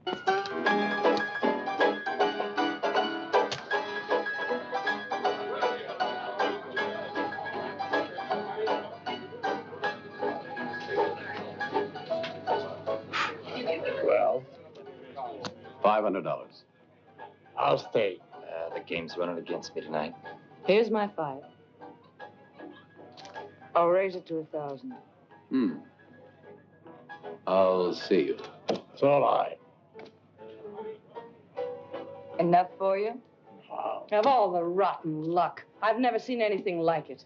Well, $500. I'll stay. The game's running against me tonight. Here's my 5. I'll raise it to 1,000. I'll see you. So will I. Enough for you? Wow. Of all the rotten luck. I've never seen anything like it.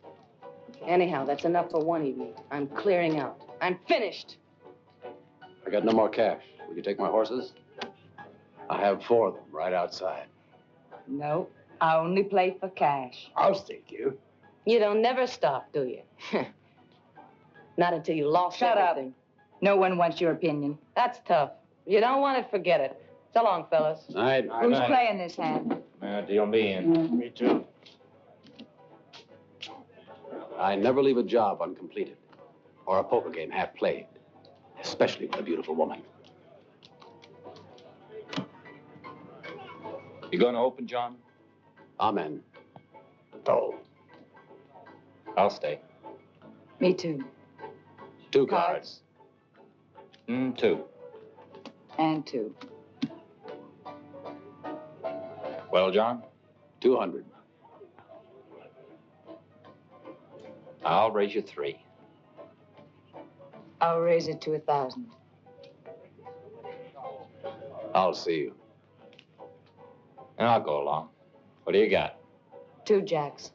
Anyhow, that's enough for one evening. I'm clearing out. I'm finished. I got no more cash. Will you take my horses? I have 4 of them right outside. No, I only play for cash. I'll stake you. You don't never stop, do you? Not until you lost everything. No one wants your opinion. That's tough. You don't want it, forget it. So long, fellas. Night. Who's playing this hand? Deal me in. Me too. I never leave a job uncompleted or a poker game half played, especially with a beautiful woman. You going to open, John? Amen. No. I'll stay. Me too. 2 cards. 2. And 2. Well, John? 200. I'll raise you 3. I'll raise it to 1,000. I'll see you. And I'll go along. What do you got? 2 jacks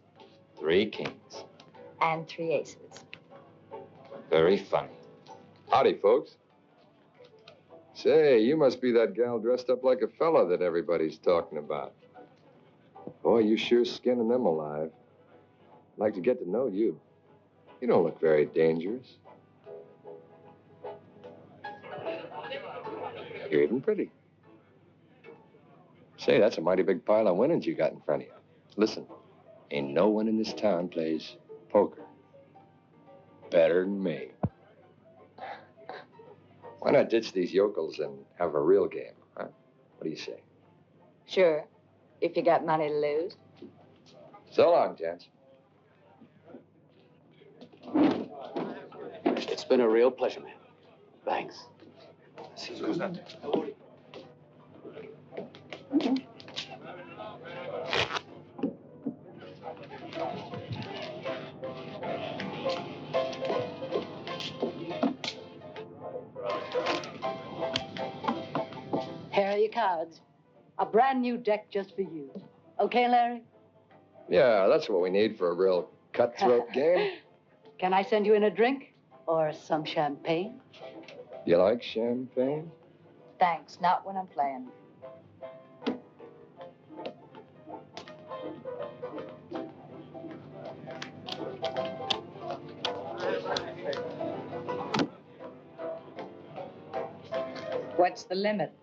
3 kings. and 3 aces. Very funny. Howdy, folks. Say, you must be that gal dressed up like a fella that everybody's talking about. Boy, you sure skinning them alive. I'd like to get to know you. You don't look very dangerous. You're even pretty. Say, that's a mighty big pile of winnings you got in front of you. Listen, ain't no one in this town plays poker better than me. Why not ditch these yokels and have a real game, huh? What do you say? Sure, if you got money to lose. So long, gents. It's been a real pleasure, man. Thanks. Here are your cards. A brand new deck just for you. Okay, Larry? Yeah, that's what we need for a real cutthroat game. Can I send you in a drink? Or some champagne? You like champagne? Thanks, not when I'm playing. What's the limit?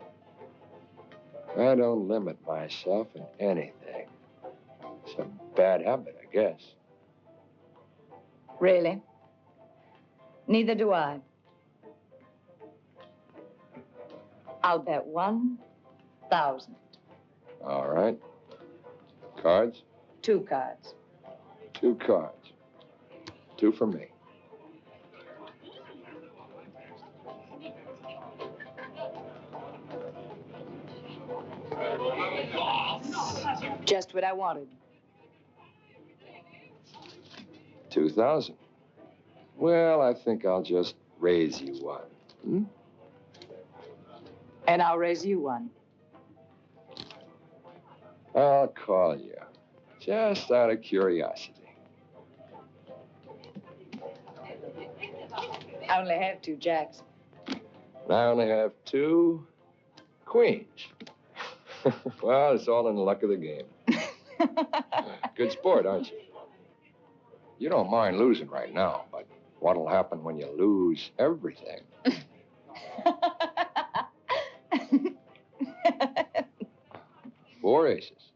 I don't limit myself in anything. It's a bad habit, I guess. Really? Neither do I. I'll bet 1,000. All right. Cards? 2 cards. 2 cards. 2 for me. Just what I wanted. 2,000. Well, I think I'll just raise you one. Hmm? And I'll raise you one. I'll call you, just out of curiosity. I only have 2 jacks. And I only have 2 queens. Well, it's all in the luck of the game. Good sport, aren't you? You don't mind losing right now, but what'll happen when you lose everything? 4 aces.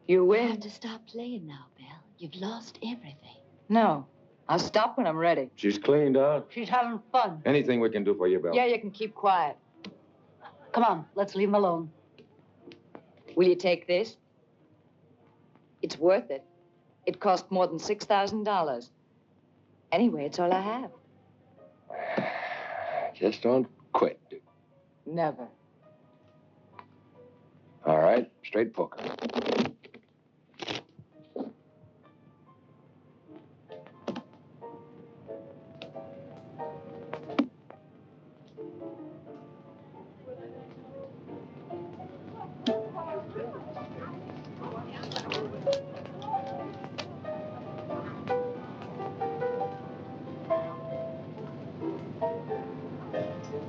You You win. have to stop playing now, Belle. You've lost everything. No. I'll stop when I'm ready. She's cleaned out. She's having fun. Anything we can do for you, Bill? Yeah, you can keep quiet. Come on, let's leave him alone. Will you take this? It's worth it. It cost more than $6,000. Anyway, it's all I have. Just don't quit, dude. Never. All right, straight poker.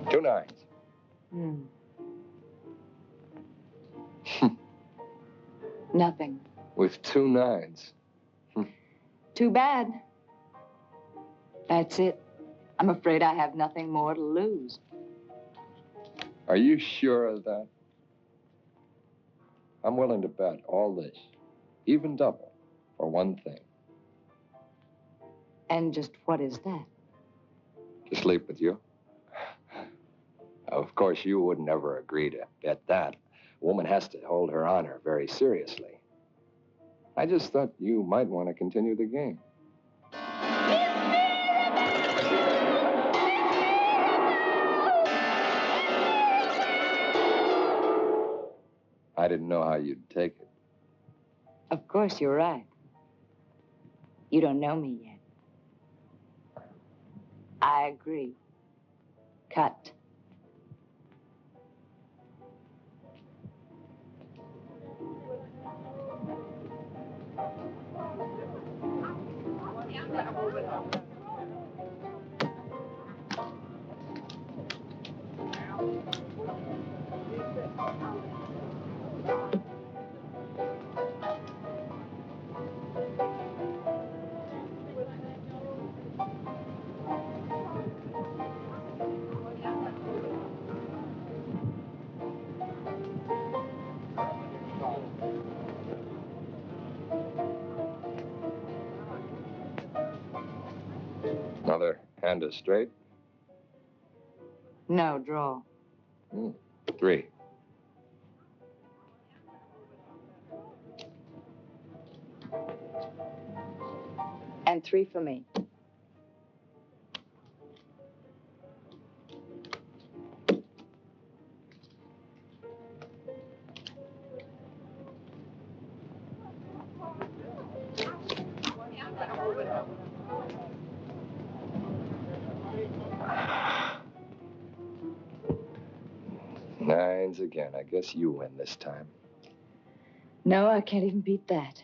Two nines. Nothing. With two nines. Too bad. That's it. I'm afraid I have nothing more to lose. Are you sure of that? I'm willing to bet all this, even double, for one thing. And just what is that? To sleep with you. Of course, you would never agree to bet that. A woman has to hold her honor very seriously. I just thought you might want to continue the game. I didn't know how you'd take it. Of course, you're right. You don't know me yet. I agree. Cut. Another hand is straight. No, draw. Three. And 3 for me. Nines again. I guess you win this time. No, I can't even beat that.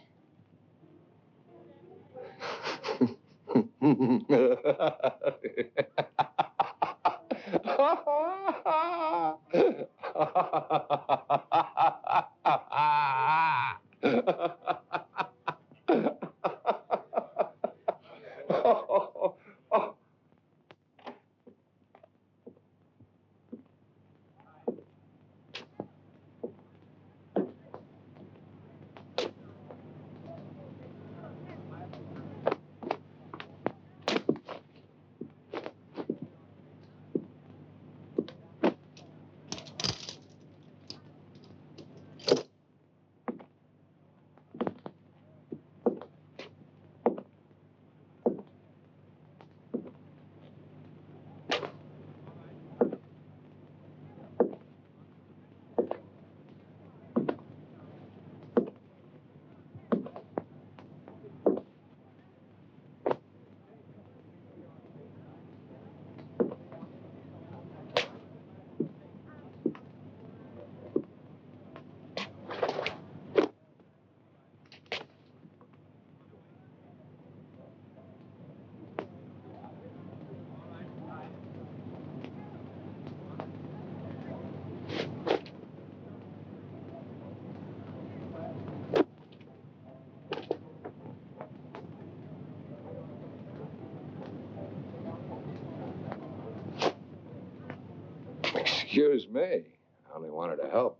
Excuse me. I only wanted to help.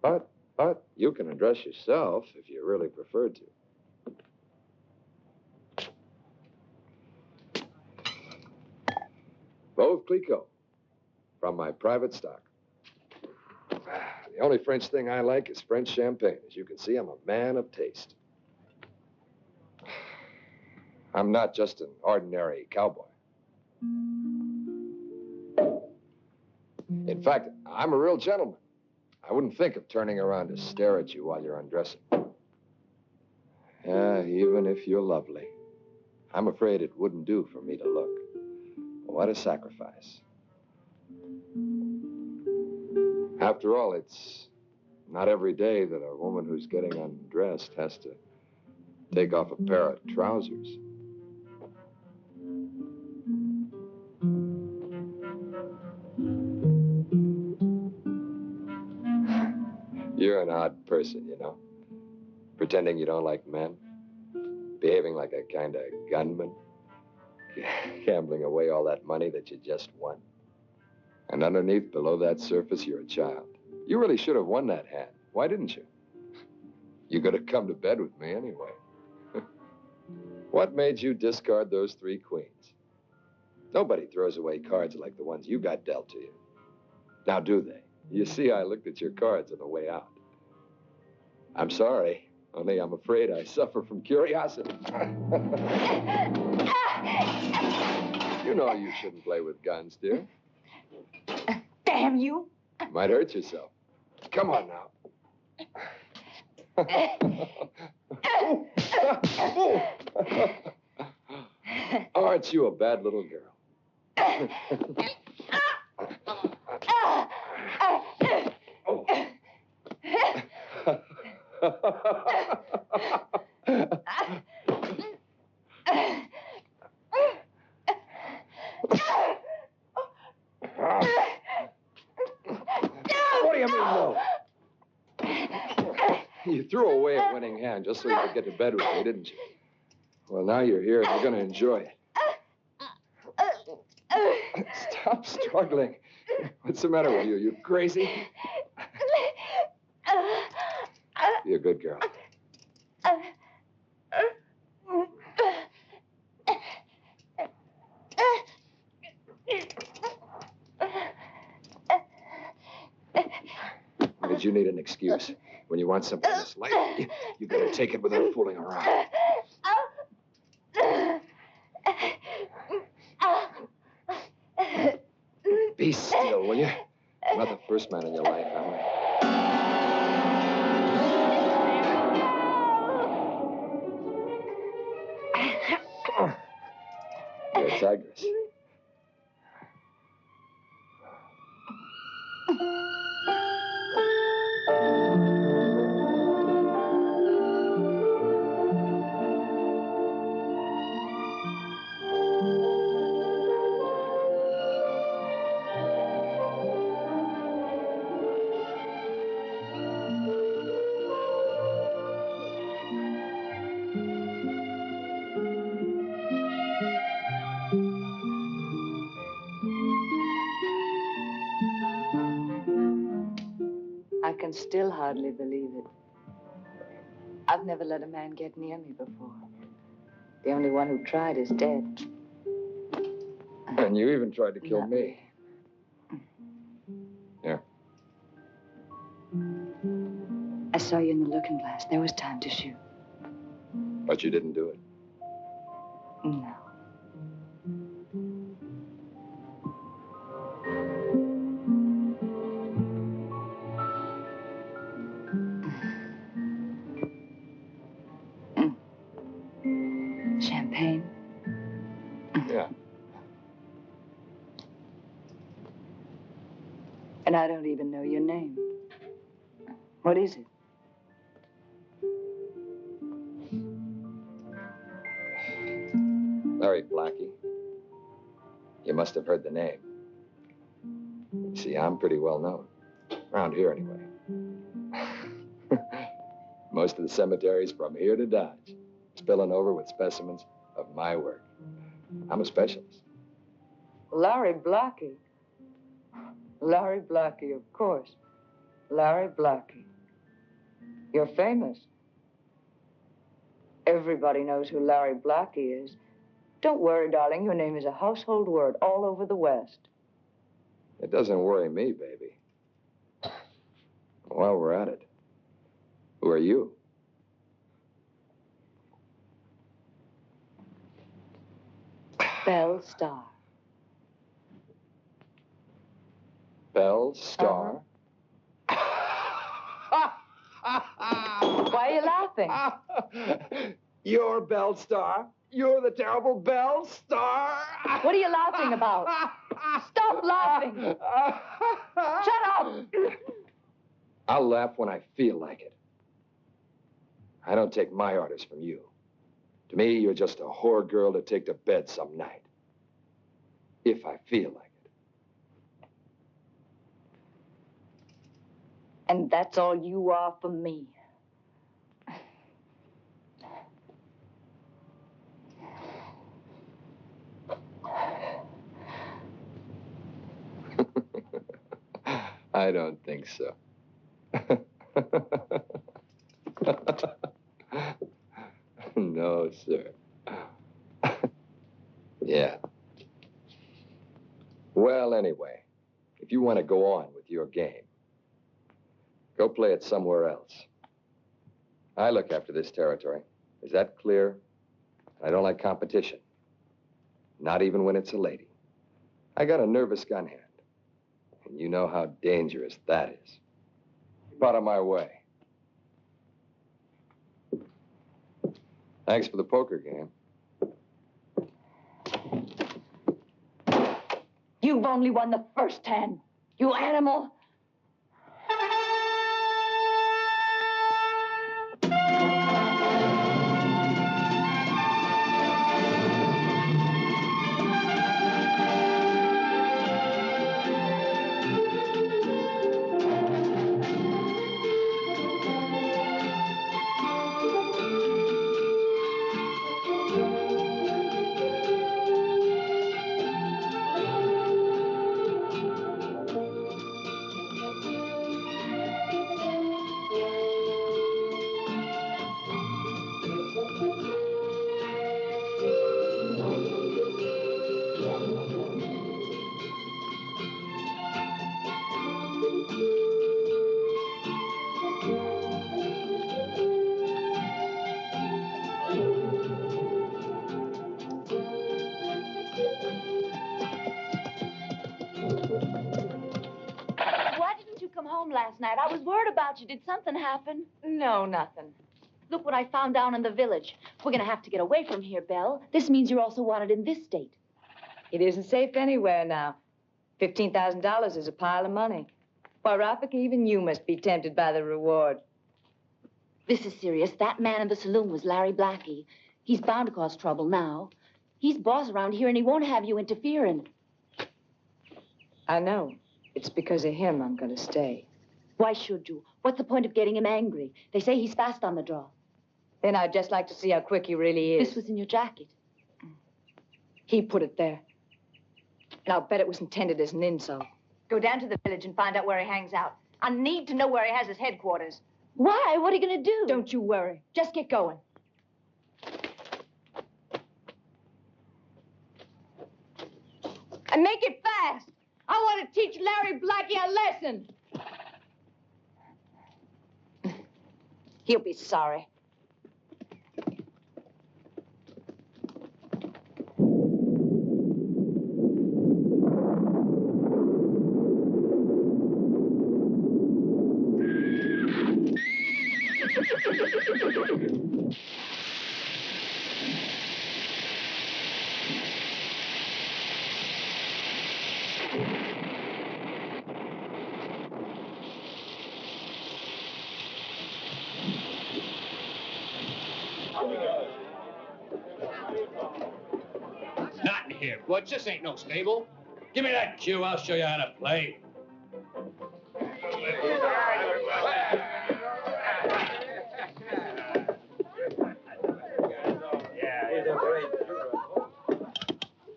But you can address yourself if you really prefer to. Both Clico, from my private stock. The only French thing I like is French champagne. As you can see, I'm a man of taste. I'm not just an ordinary cowboy. In fact, I'm a real gentleman. I wouldn't think of turning around to stare at you while you're undressing. Yeah, even if you're lovely. I'm afraid it wouldn't do for me to look. What a sacrifice. After all, it's not every day that a woman who's getting undressed has to take off a pair of trousers. You're an odd person, you know. Pretending you don't like men. Behaving like a kind of gunman. Gambling away all that money that you just won. And underneath, below that surface, you're a child. You really should have won that hand. Why didn't you? You could have come to bed with me anyway. What made you discard those 3 queens? Nobody throws away cards like the ones you got dealt to you. Now, do they? You see, I looked at your cards on the way out. I'm sorry, only I'm afraid I suffer from curiosity. You know you shouldn't play with guns, dear. Damn you! You might hurt yourself. Come on now. Aren't you a bad little girl? What do you mean, no? You threw away a winning hand just so you could get to bed with me, didn't you? Well, now you're here and you're going to enjoy it. Stop struggling. What's the matter with you? You crazy? Be a good girl. Did you need an excuse? When you want something this light, you gotta take it without fooling around. Be still, will you? I'm not the first man in your life, am I? You're a tigress. I can still hardly believe it. I've never let a man get near me before. The only one who tried is dead. And you even tried to kill me. Here. I saw you in the looking glass. There was time to shoot. But you didn't do it. No. Champagne? Yeah. And I don't even know your name. What is it? Larry Blackie. You must have heard the name. You see, I'm pretty well known. Around here, anyway. Most of the cemeteries from here to Dodge, spilling over with specimens of my work. I'm a specialist. Larry Blackie. Larry Blackie, of course. Larry Blackie. You're famous. Everybody knows who Larry Blackie is. Don't worry, darling. Your name is a household word all over the West. It doesn't worry me, baby. While we're at it, who are you? Belle Starr. Belle Starr? Why are you laughing? You're Belle Starr? You're the terrible Belle Starr? What are you laughing about? Stop laughing! Shut up! I'll laugh when I feel like it. I don't take my orders from you. To me, you're just a whore girl to take to bed some night. If I feel like it. And that's all you are for me. I don't think so. No, sir. Yeah. Well, anyway, if you want to go on with your game, go play it somewhere else. I look after this territory. Is that clear? I don't like competition. Not even when it's a lady. I got a nervous gun hand. And you know how dangerous that is. Keep out of my way. Thanks for the poker game. You've only won the first hand, you animal. Why didn't you come home last night? I was worried about you. Did something happen? No, nothing. Look what I found down in the village. We're going to have to get away from here, Belle. This means you're also wanted in this state. It isn't safe anywhere now. $15,000 is a pile of money. Why, Rafika, even you must be tempted by the reward. This is serious. That man in the saloon was Larry Blackie. He's bound to cause trouble now. He's boss around here, and he won't have you interfering. I know. It's because of him I'm going to stay. Why should you? What's the point of getting him angry? They say he's fast on the draw. Then I'd just like to see how quick he really is. This was in your jacket. He put it there. And I'll bet it was intended as an insult. Go down to the village and find out where he hangs out. I need to know where he has his headquarters. Why? What are you going to do? Don't you worry. Just get going. And make it fast. I want to teach Larry Blackie a lesson. He'll be sorry. Not in here, Butch. This ain't no stable. Give me that cue. I'll show you how to play.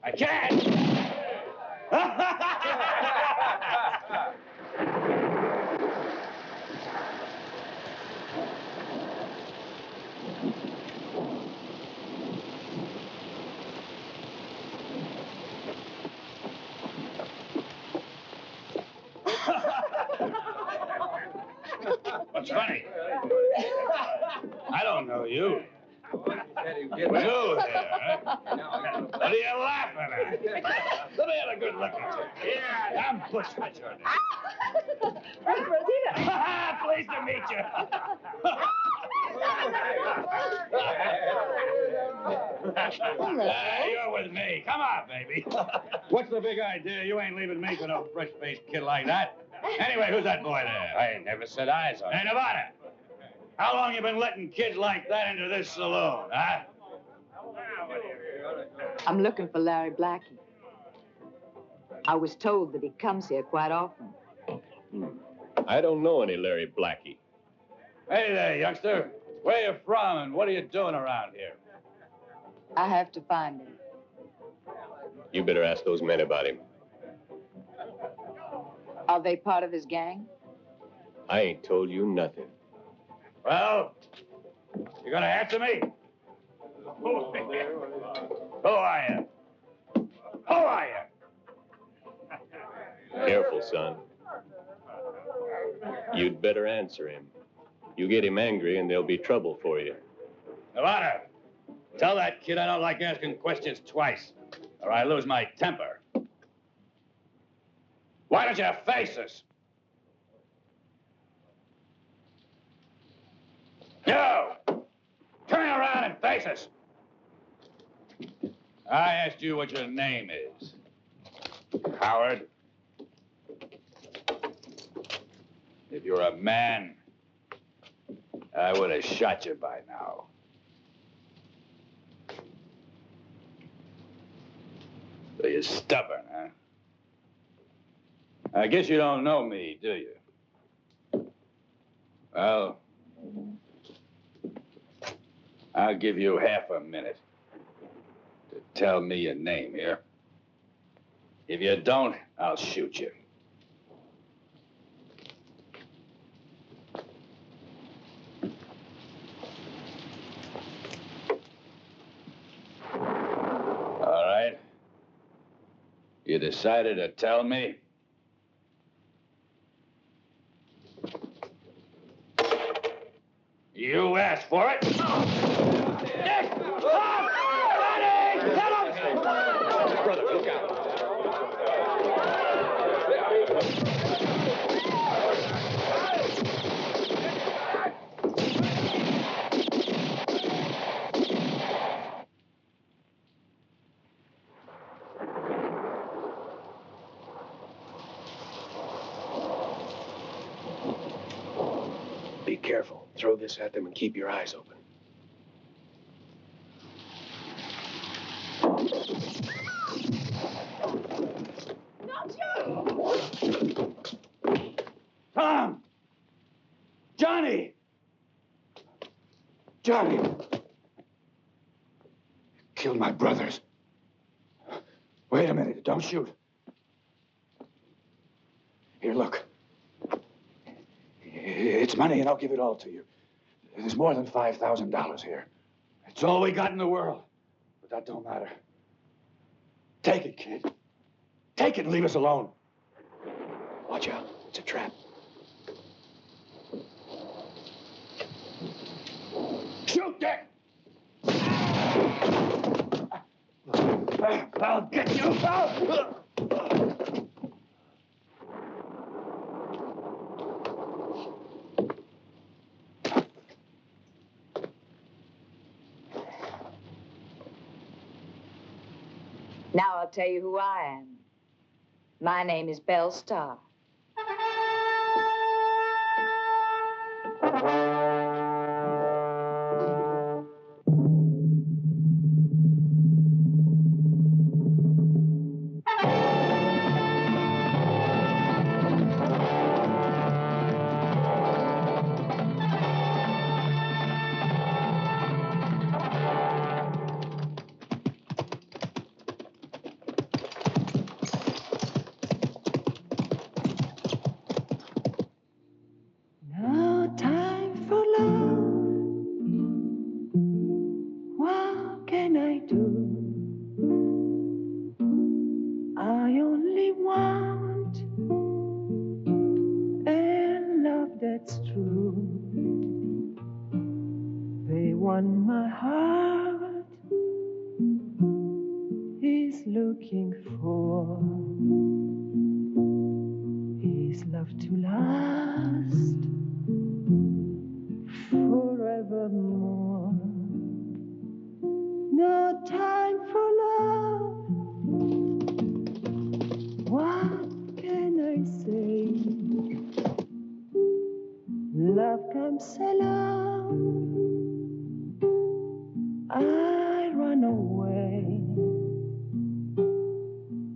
I can't. What's funny? I don't know you. You here, huh? What are you laughing at? Let me have a good look at you. Yeah, I'm Bush Richard. Pleased to meet you. You're with me. Come on, baby. What's the big idea? You ain't leaving me for no fresh-faced kid like that. Anyway, who's that boy there? I ain't never set eyes on Hey, him. Nevada, how long you been letting kids like that into this saloon, huh? I'm looking for Larry Blackie. I was told that he comes here quite often. I don't know any Larry Blackie. Hey there, youngster. Where you from and what are you doing around here? I have to find him. You better ask those men about him. Are they part of his gang? I ain't told you nothing. Well, you're gonna answer me. Who are you? Who are you? Careful, son. You'd better answer him. You get him angry and there'll be trouble for you. Nevada, tell that kid I don't like asking questions twice, or I lose my temper. Why don't you face us? You! Turn around and face us. I asked you what your name is. Howard. If you're a man, I would have shot you by now. So you're stubborn, huh? I guess you don't know me, do you? Well, I'll give you half a minute to tell me your name here. If you don't, I'll shoot you. All right. You decided to tell me? You asked for it. Nick! Stop! Johnny! Tell him! Brother, look out. Be careful. Throw this at them and keep your eyes open. Tom! Johnny! Johnny! Killed my brothers. Wait a minute. Don't shoot. Here, look. It's money, and I'll give it all to you. There's more than $5,000 here. It's all we got in the world. But that don't matter. Take it, kid. Take it and leave us alone. Watch out. It's a trap. Shoot, Dick! I'll get you. Now I'll tell you who I am. My name is Belle Starr. No time for love. What can I do? I only want a love that's true. one my heart is looking for is love to last forevermore. No time for love. What can I say? Love comes along, I run away,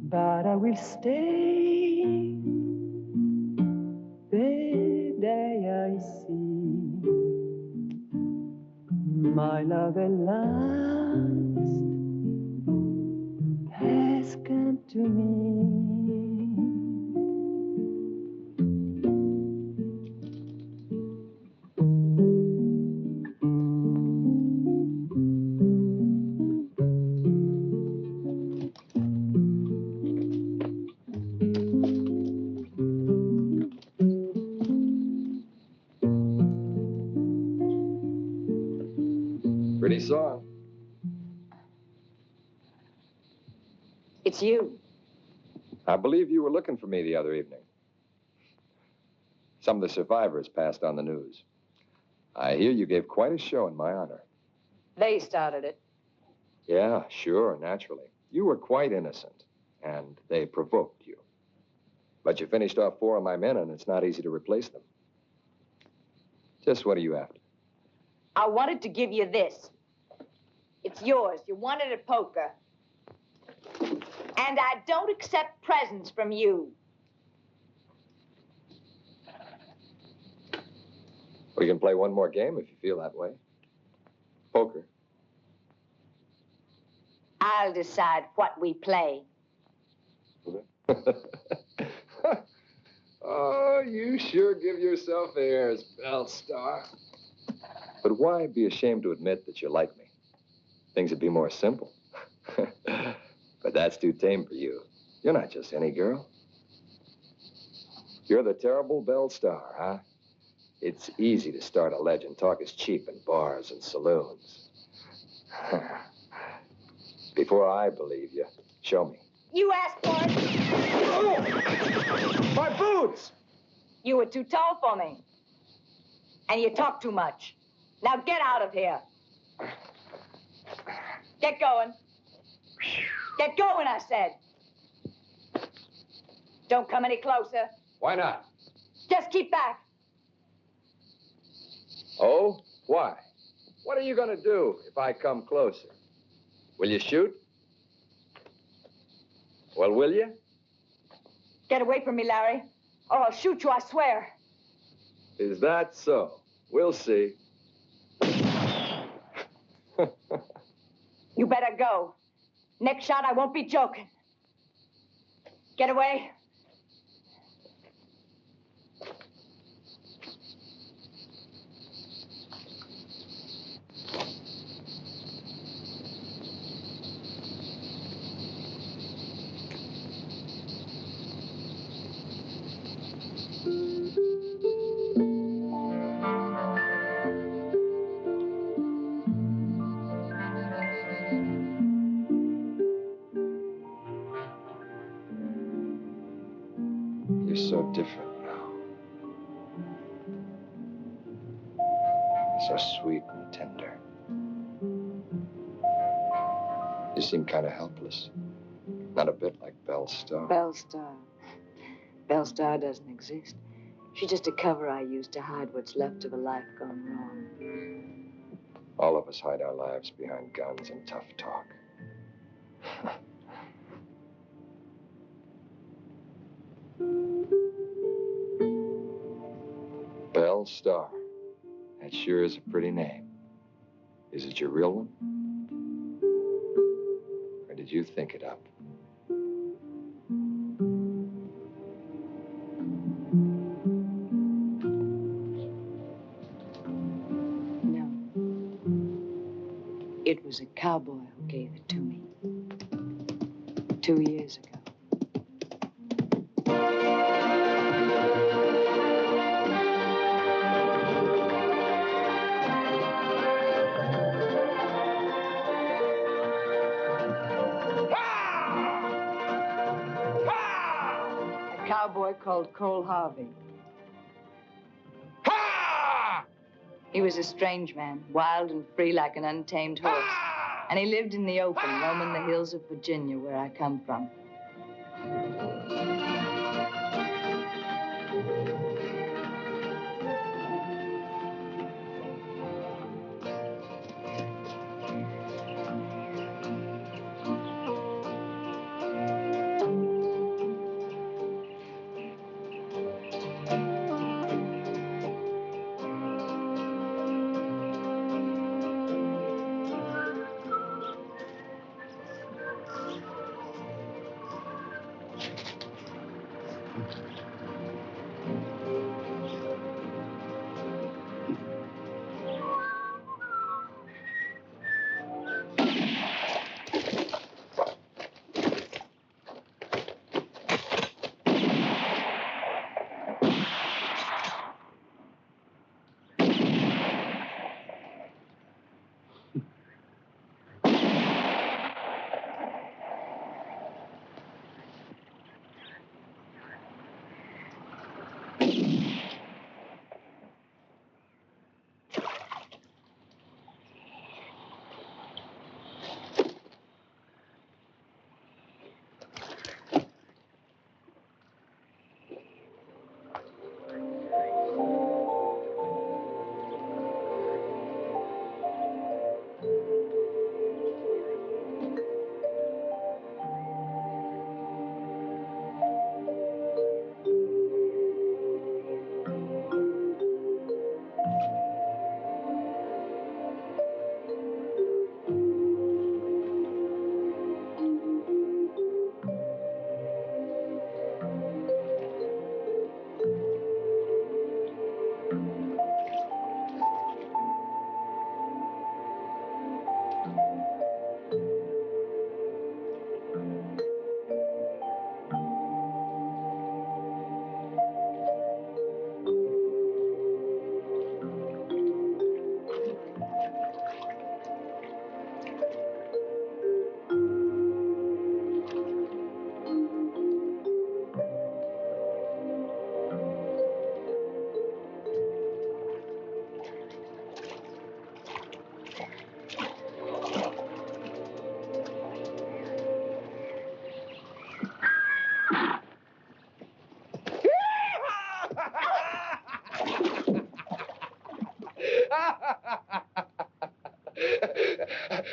but I will stay the day I see my love at last has come to me. Pretty song. It's you. I believe you were looking for me the other evening. Some of the survivors passed on the news. I hear you gave quite a show in my honor. They started it. Yeah, sure, naturally. You were quite innocent, and they provoked you. But you finished off 4 of my men, and it's not easy to replace them. Just what are you after? I wanted to give you this. It's yours. You won it at poker. And I don't accept presents from you. We can play one more game if you feel that way. Poker. I'll decide what we play. Oh, you sure give yourself airs, Belle Starr. But why be ashamed to admit that you like me? Things would be more simple. But that's too tame for you. You're not just any girl. You're the terrible Belle Starr, huh? It's easy to start a legend. Talk is cheap in bars and saloons. Before I believe you, show me. You asked for it. Oh! My boots! You were too tall for me. And you talk too much. Now get out of here. Get going. Get going, I said. Don't come any closer. Why not? Just keep back. Oh? Why? What are you going to do if I come closer? Will you shoot? Well, will you? Get away from me, Larry, or I'll shoot you, I swear. Is that so? We'll see. You better go. Next shot, I won't be joking. Get away. You're so different now. So sweet and tender. You seem kind of helpless. Not a bit like Belle Starr. Belle Starr. Belle Starr doesn't exist. She's just a cover I use to hide what's left of a life gone wrong. All of us hide our lives behind guns and tough talk. Belle Starr. That sure is a pretty name. Is it your real one? Or did you think it up? No. It was a cowboy who gave it to me 2 years ago. called Cole Harvey. Ha! He was a strange man, wild and free like an untamed horse. And he lived in the open, roaming the hills of Virginia, where I come from.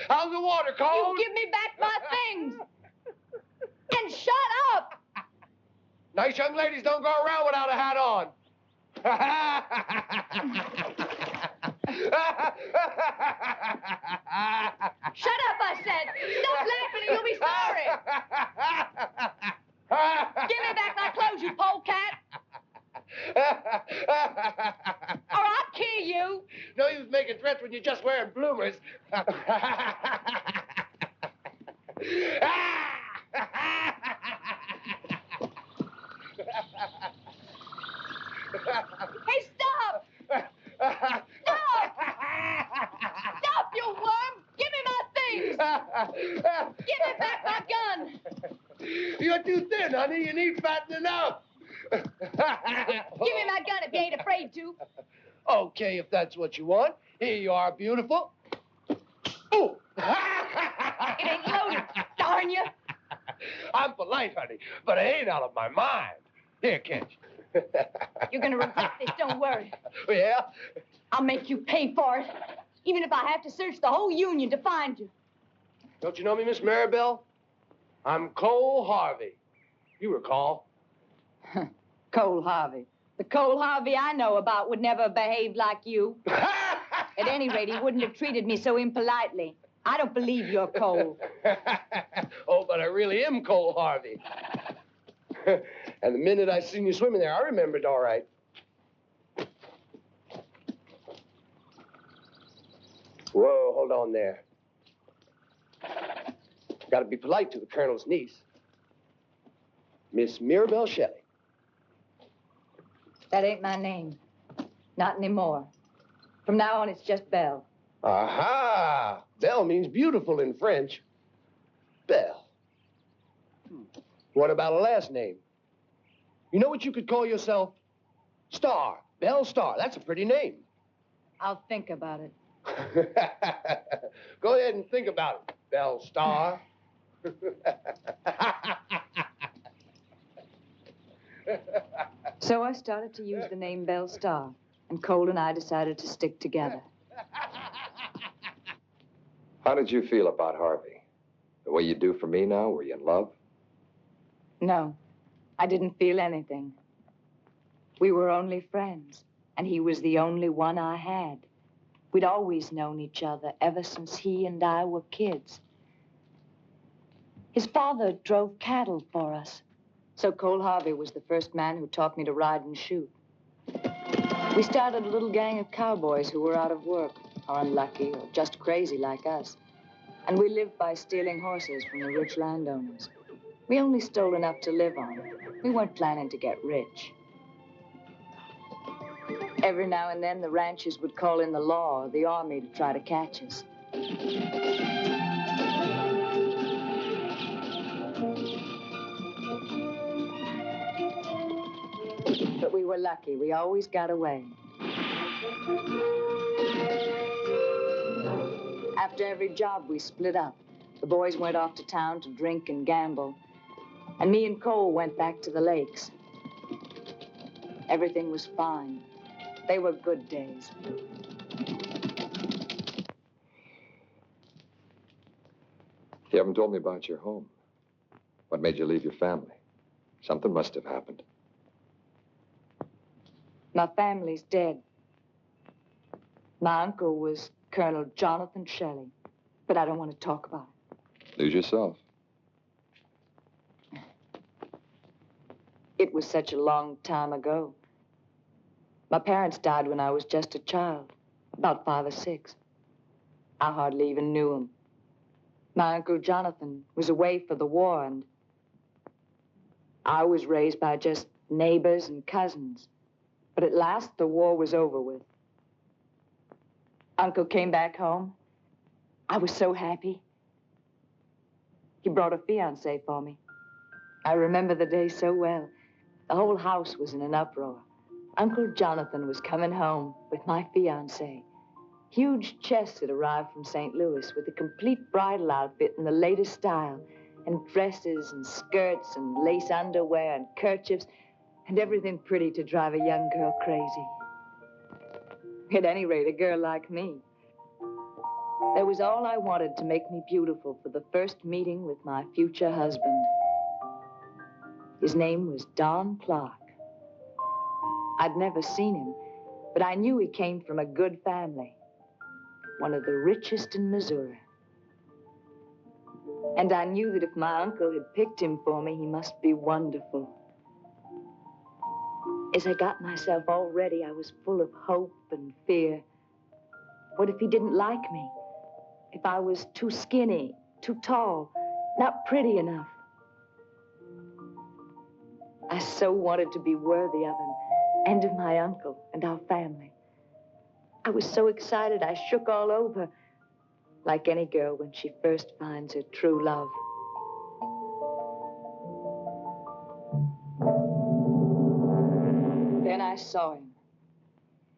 How's the water, Cole? You give me back my things! And shut up! Nice young ladies don't go around without a hat on. Shut up, I said! Stop laughing or you'll be sorry! Give me back my clothes, you polecat! Or I'll kill you! No use making threats when you're just wearing bloomers. Hey, stop! Stop! Stop, you worm! Give me my things! Give me back my gun! You're too thin, honey. You need fattening up. Give me my gun if you ain't afraid to. Okay, if that's what you want. Here you are, beautiful. Ooh. It ain't loaded, darn you. I'm polite, honey, but I ain't out of my mind. Here, catch. You're gonna regret this, don't worry. Yeah? I'll make you pay for it, even if I have to search the whole Union to find you. Don't you know me, Miss Maribel? I'm Cole Harvey. You recall? Cole Harvey. The Cole Harvey I know about would never have behaved like you. At any rate, he wouldn't have treated me so impolitely. I don't believe you're Cole. Oh, but I really am Cole Harvey. And the minute I seen you swimming there, I remembered all right. Whoa, hold on there. Got to be polite to the Colonel's niece. Miss Mirabelle Shelley. That ain't my name. Not anymore. From now on, it's just Belle. Aha! Belle means beautiful in French. Belle. What about a last name? You know what you could call yourself? Starr. Belle Starr. That's a pretty name. I'll think about it. Go ahead and think about it, Belle Starr. So I started to use the name Belle Starr, and Cole and I decided to stick together. How did you feel about Harvey? The way you do for me now? Were you in love? No, I didn't feel anything. We were only friends, and he was the only one I had. We'd always known each other ever since he and I were kids. His father drove cattle for us, so Cole Harvey was the first man who taught me to ride and shoot. We started a little gang of cowboys who were out of work, or unlucky, or just crazy like us. And we lived by stealing horses from the rich landowners. We only stole enough to live on. We weren't planning to get rich. Every now and then, the ranchers would call in the law or the army to try to catch us. But we were lucky. We always got away. After every job, we split up. The boys went off to town to drink and gamble. And me and Cole went back to the lakes. Everything was fine. They were good days. You haven't told me about your home. What made you leave your family? Something must have happened. My family's dead. My uncle was Colonel Jonathan Shelley, but I don't want to talk about it. Lose yourself. It was such a long time ago. My parents died when I was just a child, about 5 or 6. I hardly even knew them. My Uncle Jonathan was away for the war, and I was raised by just neighbors and cousins. But at last, the war was over with. Uncle came back home. I was so happy. He brought a fiancée for me. I remember the day so well. The whole house was in an uproar. Uncle Jonathan was coming home with my fiancée. Huge chests had arrived from St. Louis with a complete bridal outfit in the latest style, and dresses and skirts and lace underwear and kerchiefs and everything pretty to drive a young girl crazy. At any rate, a girl like me. That was all I wanted to make me beautiful for the first meeting with my future husband. His name was Don Clark. I'd never seen him, but I knew he came from a good family, one of the richest in Missouri. And I knew that if my uncle had picked him for me, he must be wonderful. As I got myself all ready, I was full of hope and fear. What if he didn't like me? If I was too skinny, too tall, not pretty enough? I so wanted to be worthy of him, and of my uncle and our family. I was so excited, I shook all over, like any girl when she first finds her true love. Then I saw him.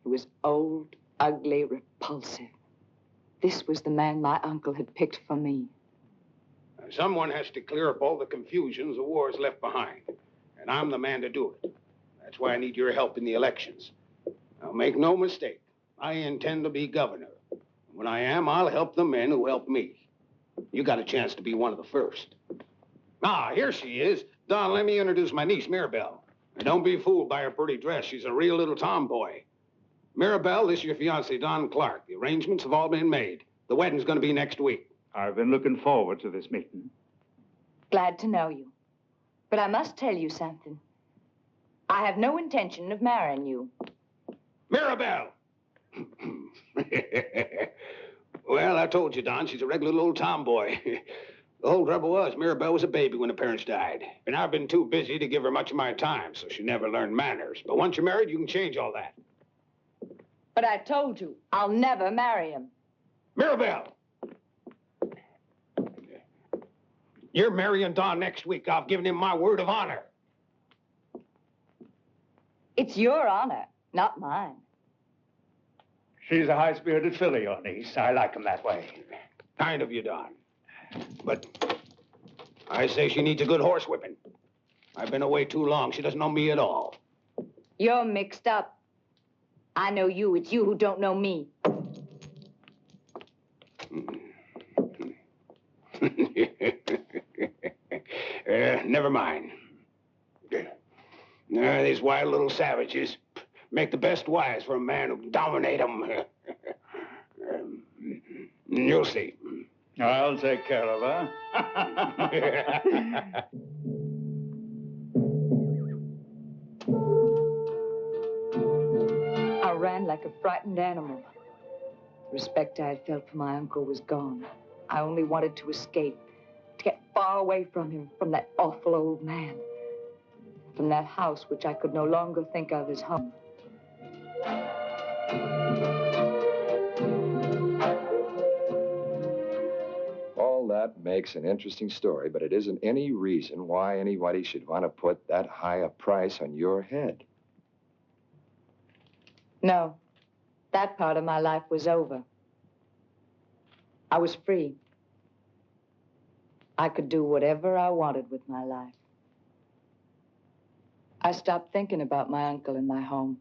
He was old, ugly, repulsive. This was the man my uncle had picked for me. Someone has to clear up all the confusions the war's left behind. And I'm the man to do it. That's why I need your help in the elections. Now, make no mistake. I intend to be governor. When I am, I'll help the men who help me. You got a chance to be one of the first. Ah, here she is. Don, let me introduce my niece, Mirabelle. And don't be fooled by her pretty dress. She's a real little tomboy. Mirabelle, this is your fiancé, Don Clark. The arrangements have all been made. The wedding's going to be next week. I've been looking forward to this meeting. Glad to know you. But I must tell you something. I have no intention of marrying you. Mirabelle! Well, I told you, Don, she's a regular little tomboy. The whole trouble was, Mirabelle was a baby when her parents died. And I've been too busy to give her much of my time, so she never learned manners. But once you're married, you can change all that. But I told you, I'll never marry him. Mirabelle! You're marrying Don next week. I've given him my word of honor. It's your honor, not mine. She's a high-spirited filly, your niece. I like 'em that way. Kind of you, Don. But I say she needs a good horse whipping. I've been away too long. She doesn't know me at all. You're mixed up. I know you. It's you who don't know me. Never mind. These wild little savages make the best wives for a man who dominate them. You'll see. I'll take care of her. I ran like a frightened animal. The respect I had felt for my uncle was gone. I only wanted to escape, to get far away from him, from that awful old man, from that house which I could no longer think of as home. All that makes an interesting story, but it isn't any reason why anybody should want to put that high a price on your head. No, that part of my life was over. I was free. I could do whatever I wanted with my life. I stopped thinking about my uncle and my home.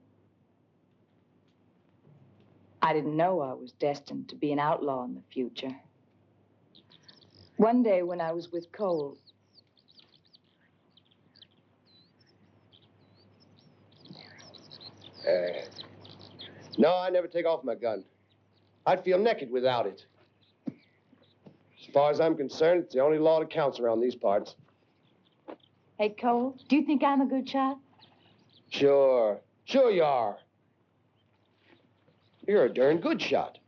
I didn't know I was destined to be an outlaw in the future. One day when I was with Cole, No, I never take off my gun. I'd feel naked without it. As far as I'm concerned, it's the only law that counts around these parts. hey, Cole, do you think I'm a good shot? Sure. Sure you are. You're a darn good shot.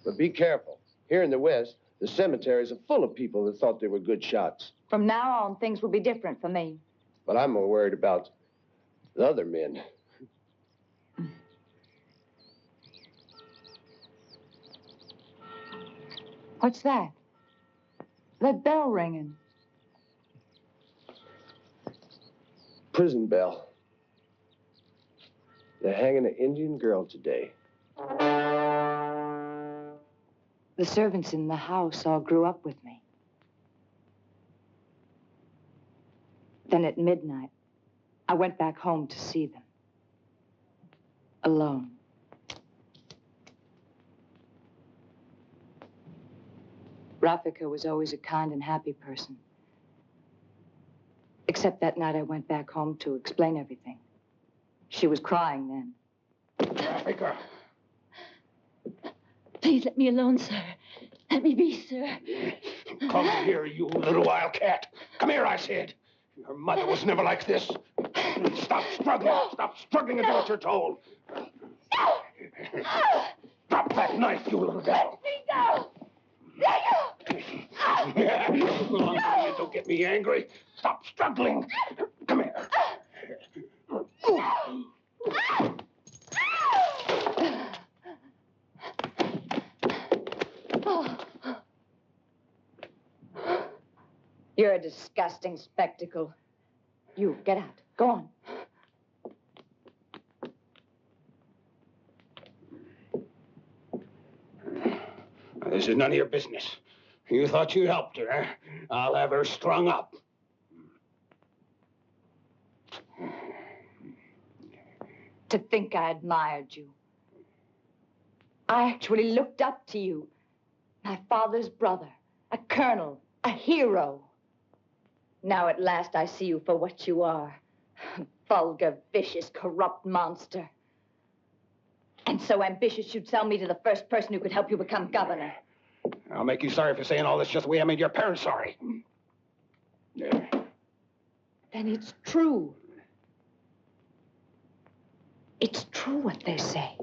But be careful. Here in the West, the cemeteries are full of people that thought they were good shots. From now on, things will be different for me. But I'm more worried about the other men. What's that? That bell ringing. Prison bell. They're hanging an Indian girl today. The servants in the house all grew up with me. Then at midnight, I went back home to see them. Alone. Rafika was always a kind and happy person. Except that night I went back home to explain everything. She was crying then. Rafika. Please let me alone, sir. Let me be, sir. Come here, you little wildcat. Come here, I said. Your mother was never like this. Stop struggling. Stop struggling and do what you're told. Drop that knife, you little devil. Let me go. Let go. Don't get me angry. Stop struggling. Come here. You're a disgusting spectacle. You, get out. Go on. This is none of your business. You thought you helped her, huh? I'll have her strung up. To think I admired you. I actually looked up to you. My father's brother, a colonel, a hero. Now at last I see you for what you are. A vulgar, vicious, corrupt monster. And so ambitious you'd sell me to the first person who could help you become governor. I'll make you sorry for saying all this just the way I made your parents sorry. Then it's true. It's true what they say.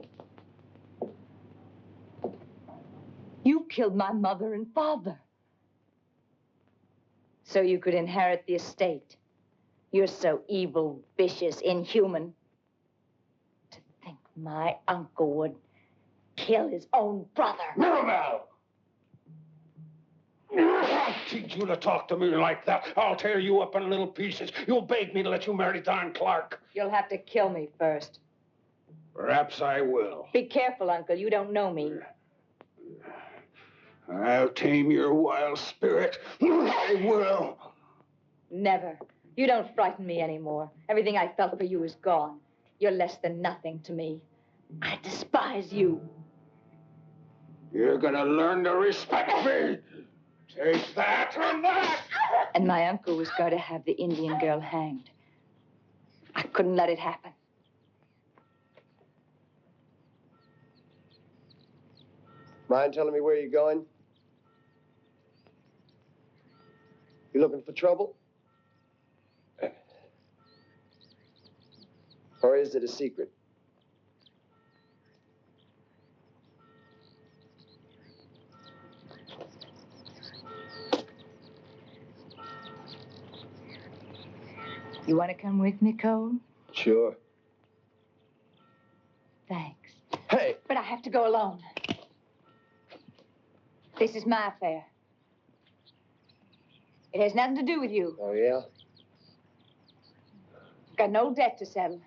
You killed my mother and father. So you could inherit the estate. You're so evil, vicious, inhuman. To think my uncle would kill his own brother. Mirabelle! I'll teach you to talk to me like that. I'll tear you up in little pieces. You'll beg me to let you marry Don Clark. You'll have to kill me first. Perhaps I will. Be careful, Uncle. You don't know me. I'll tame your wild spirit. I will. Never. You don't frighten me anymore. Everything I felt for you is gone. You're less than nothing to me. I despise you. You're gonna learn to respect me. Take that and that. And my uncle was going to have the Indian girl hanged. I couldn't let it happen. Mind telling me where you're going? You looking for trouble? Or is it a secret? You want to come with me, Cole? Sure. Thanks. Hey! But I have to go alone. This is my affair. It has nothing to do with you. Oh, yeah? Got no debt to settle.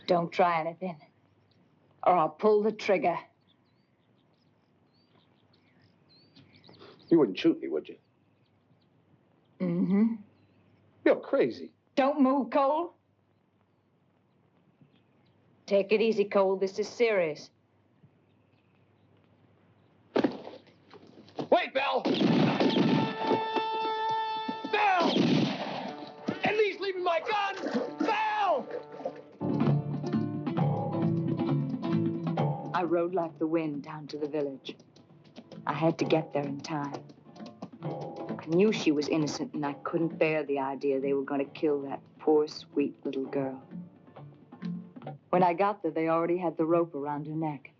Don't try anything, or I'll pull the trigger. You wouldn't shoot me, would you? Mm-hmm. You're crazy. Don't move, Cole. Take it easy, Cole. This is serious. Wait, Belle! Belle! Ellie's leaving my gun! Belle! I rode like the wind down to the village. I had to get there in time. I knew she was innocent, and I couldn't bear the idea they were going to kill that poor, sweet little girl. When I got there, they already had the rope around her neck.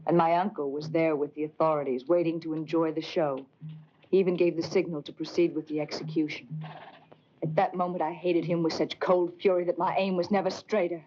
And my uncle was there with the authorities, waiting to enjoy the show. He even gave the signal to proceed with the execution. At that moment, I hated him with such cold fury that my aim was never straighter.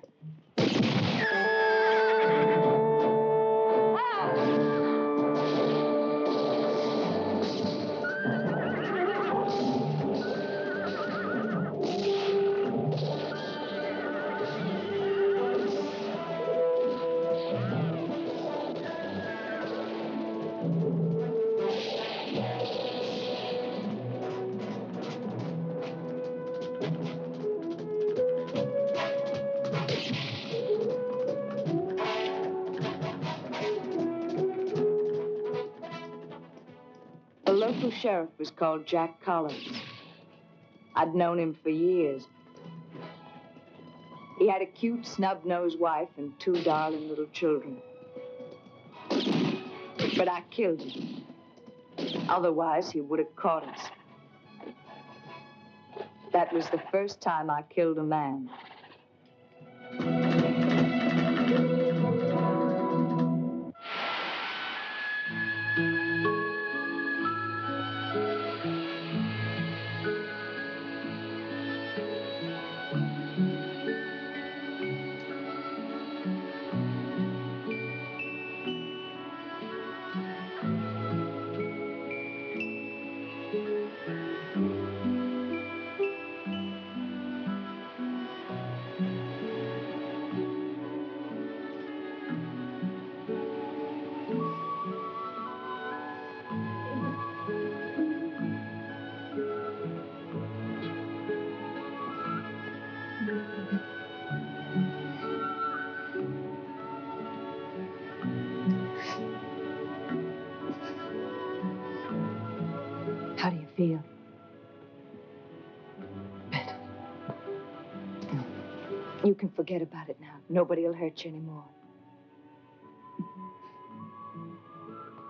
The local sheriff was called Jack Collins. I'd known him for years. He had a cute, snub-nosed wife and 2 darling little children. But I killed him. Otherwise, he would have caught us. That was the first time I killed a man. How do you feel? Better. You can forget about it now. Nobody will hurt you anymore.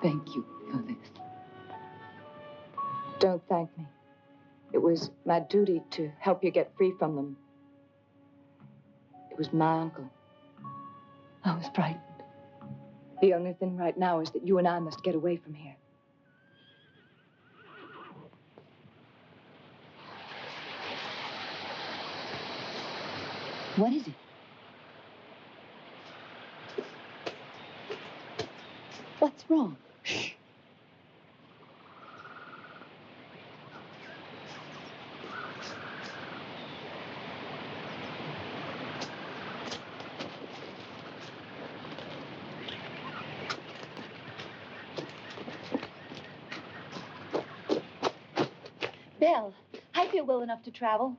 Thank you for this. Don't thank me. It was my duty to help you get free from them. It was my uncle. I was frightened. The only thing right now is that you and I must get away from here. What is it? What's wrong? Shh. Belle, I feel well enough to travel.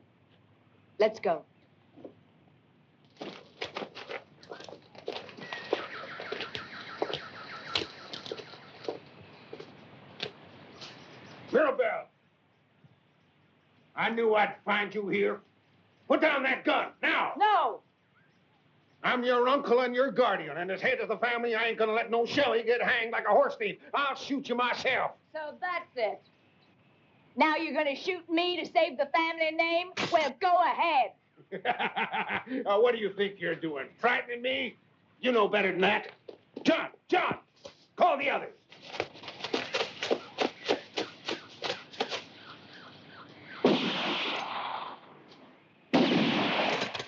Let's go. Mirabelle! I knew I'd find you here. Put down that gun, now! No! I'm your uncle and your guardian, and as head of the family, I ain't gonna let no Shelley get hanged like a horse thief. I'll shoot you myself. So that's it. Now you're gonna shoot me to save the family name? Well, go ahead. What do you think you're doing? Frightening me? You know better than that. John, call the others.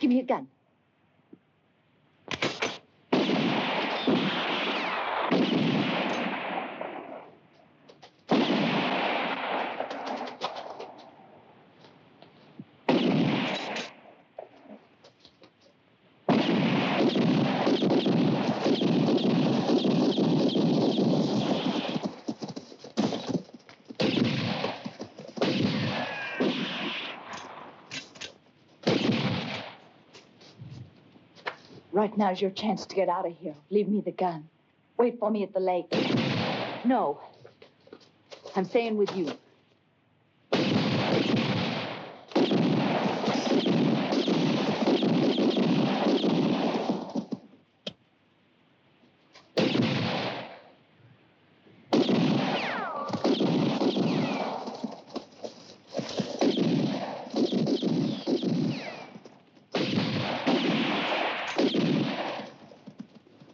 Give me a gun. Right now's your chance to get out of here. Leave me the gun. Wait for me at the lake. No. I'm staying with you.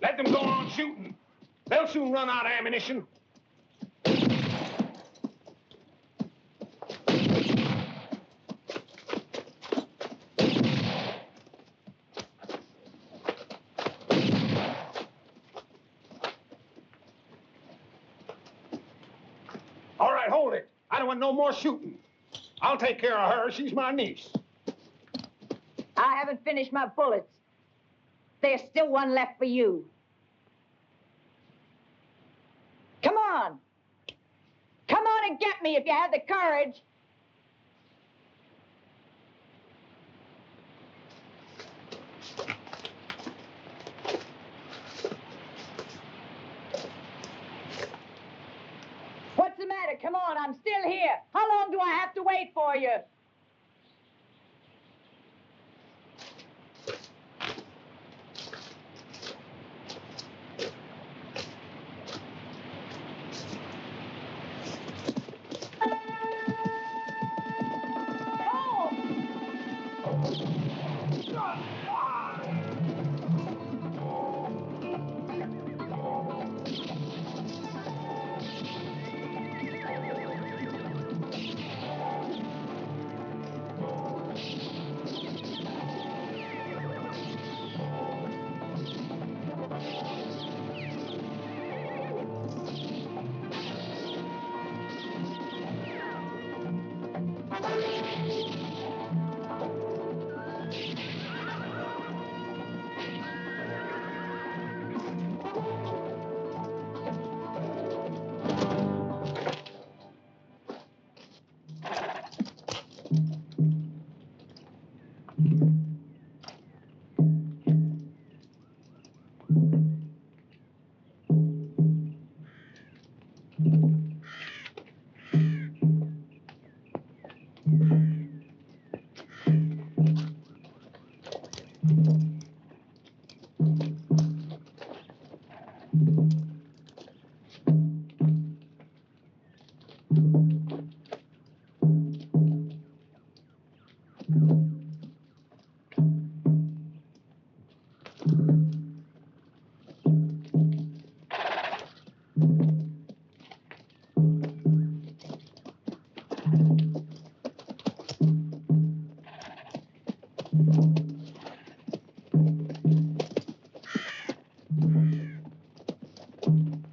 Let them go on shooting. They'll soon run out of ammunition. All right, hold it. I don't want no more shooting. I'll take care of her. She's my niece. I haven't finished my bullets. There's still one left for you. Come on. Come on and get me if you have the courage. What's the matter? Come on, I'm still here. How long do I have to wait for you?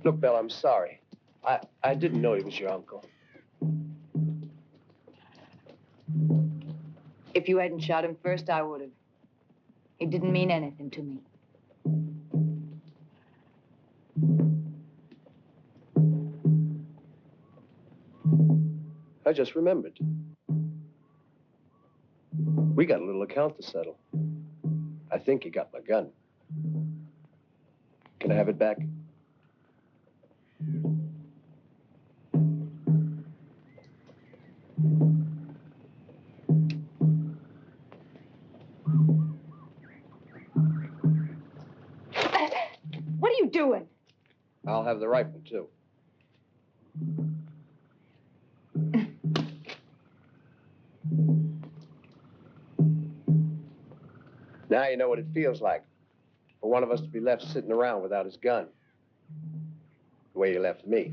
Look, Belle, I'm sorry. I didn't know he was your uncle. If you hadn't shot him first, I would have. He didn't mean anything to me. I just remembered. We got a little account to settle. I think you got my gun. Can I have it back? What are you doing? I'll have the rifle, too. Now you know what it feels like for one of us to be left sitting around without his gun. The way you left me.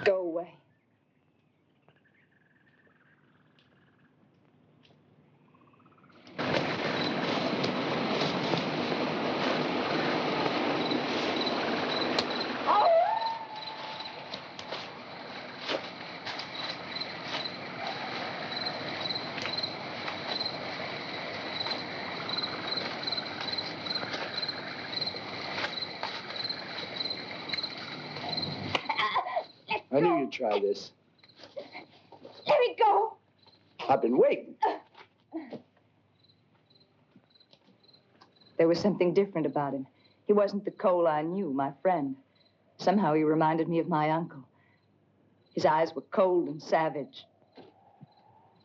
Go away. I knew you'd try this. Let me go. I've been waiting. There was something different about him. He wasn't the Cole I knew, my friend. Somehow he reminded me of my uncle. His eyes were cold and savage.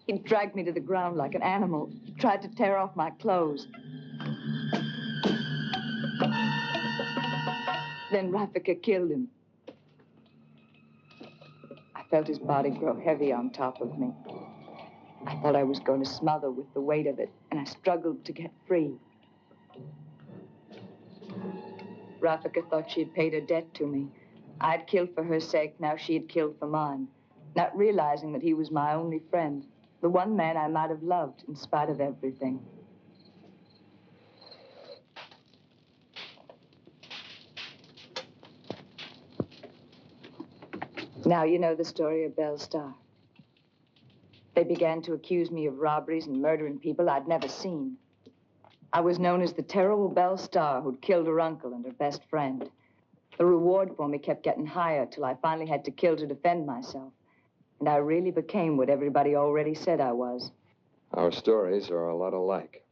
He dragged me to the ground like an animal. He tried to tear off my clothes. Then Rafika killed him. I felt his body grow heavy on top of me. I thought I was going to smother with the weight of it, and I struggled to get free. Rafika thought she had paid her debt to me. I'd killed for her sake, now she had killed for mine, not realizing that he was my only friend, the one man I might have loved in spite of everything. Now you know the story of Belle Starr. They began to accuse me of robberies and murdering people I'd never seen. I was known as the terrible Belle Starr who'd killed her uncle and her best friend. The reward for me kept getting higher till I finally had to kill to defend myself. And I really became what everybody already said I was. Our stories are a lot alike.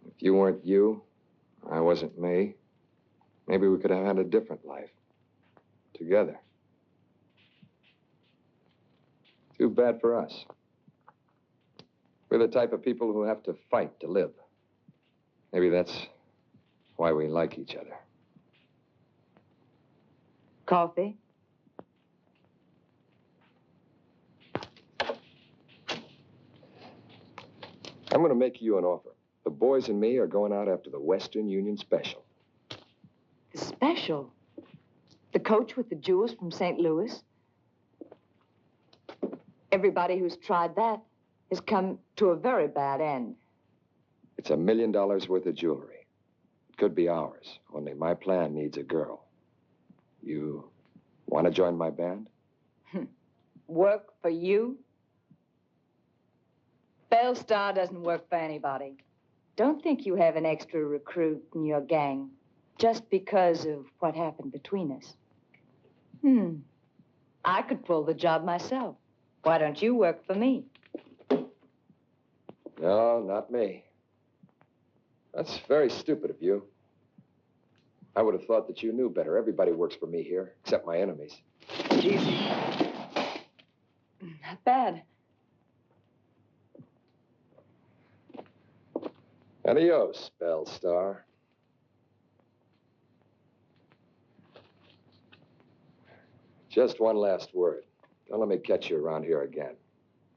If you weren't you, I wasn't me, maybe we could have had a different life. Together. Too bad for us. We're the type of people who have to fight to live. Maybe that's why we like each other. Coffee? I'm going to make you an offer. The boys and me are going out after the Western Union Special. The special? The coach with the jewels from St. Louis? Everybody who's tried that has come to a very bad end. It's $1 million worth of jewelry. It could be ours, only my plan needs a girl. You want to join my band? Work for you? Belle Starr doesn't work for anybody. Don't think you have an extra recruit in your gang just because of what happened between us. I could pull the job myself. Why don't you work for me? No, not me. That's very stupid of you. I would have thought that you knew better. Everybody works for me here, except my enemies. Easy. Not bad. Adios, Belle Starr. Just one last word. Don't let me catch you around here again.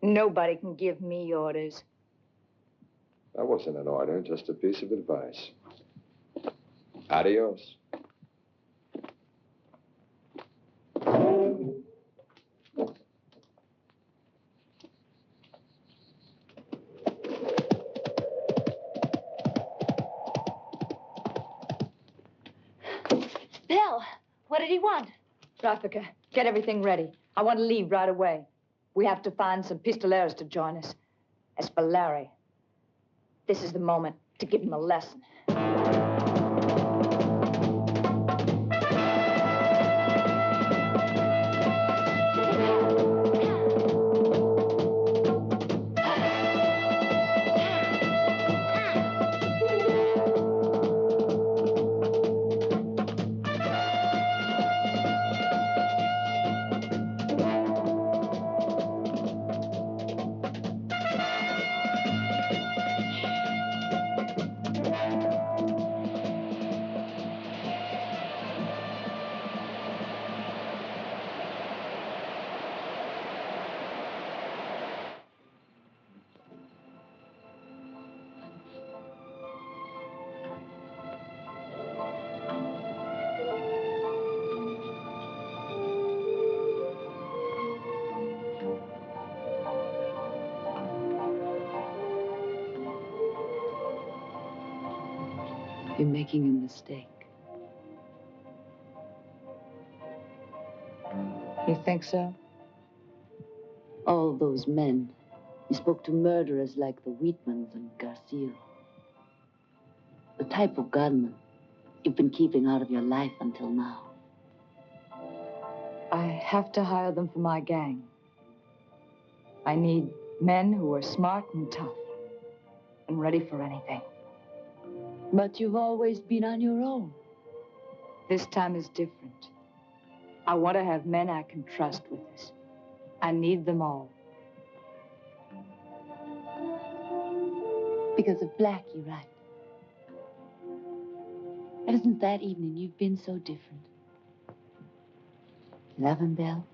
Nobody can give me orders. That wasn't an order, just a piece of advice. Adios. Belle, what did he want? Rafika, get everything ready. I want to leave right away. We have to find some pistoleros to join us. As for Larry, this is the moment to give him a lesson. You're making a mistake. You think so? All those men. You spoke to murderers like the Wheatmans and Garcia. The type of gunman you've been keeping out of your life until now. I have to hire them for my gang. I need men who are smart and tough and ready for anything. But you've always been on your own. This time is different. I want to have men I can trust with this. I need them all. Because of Blackie, right? Ever since that evening, you've been so different. Love him, Belle?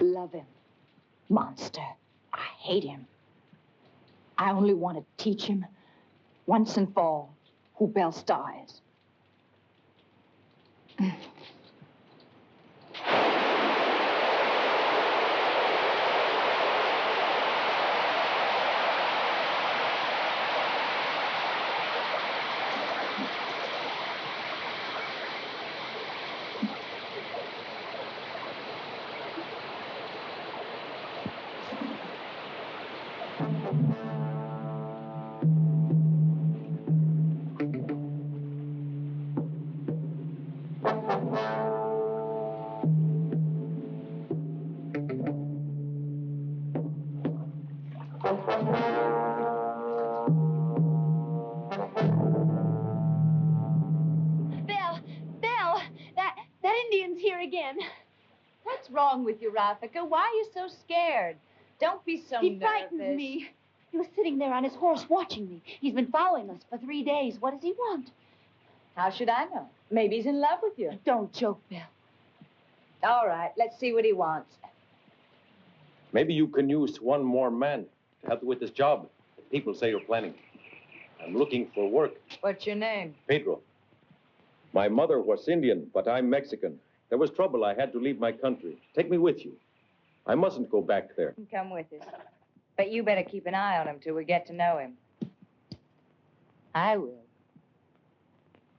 Love him. Monster. I hate him. I only want to teach him, once and for all, who Belle Starr is. What's wrong with you, Rafika? Why are you so scared? Don't be so nervous. He frightens me. He was sitting there on his horse watching me. He's been following us for 3 days. What does he want? How should I know? Maybe he's in love with you. Don't joke, Belle. All right, let's see what he wants. Maybe you can use one more man to help you with this job. People say you're planning. I'm looking for work. What's your name? Pedro. My mother was Indian, but I'm Mexican. There was trouble. I had to leave my country. Take me with you. I mustn't go back there. Come with us. But you better keep an eye on him till we get to know him. I will.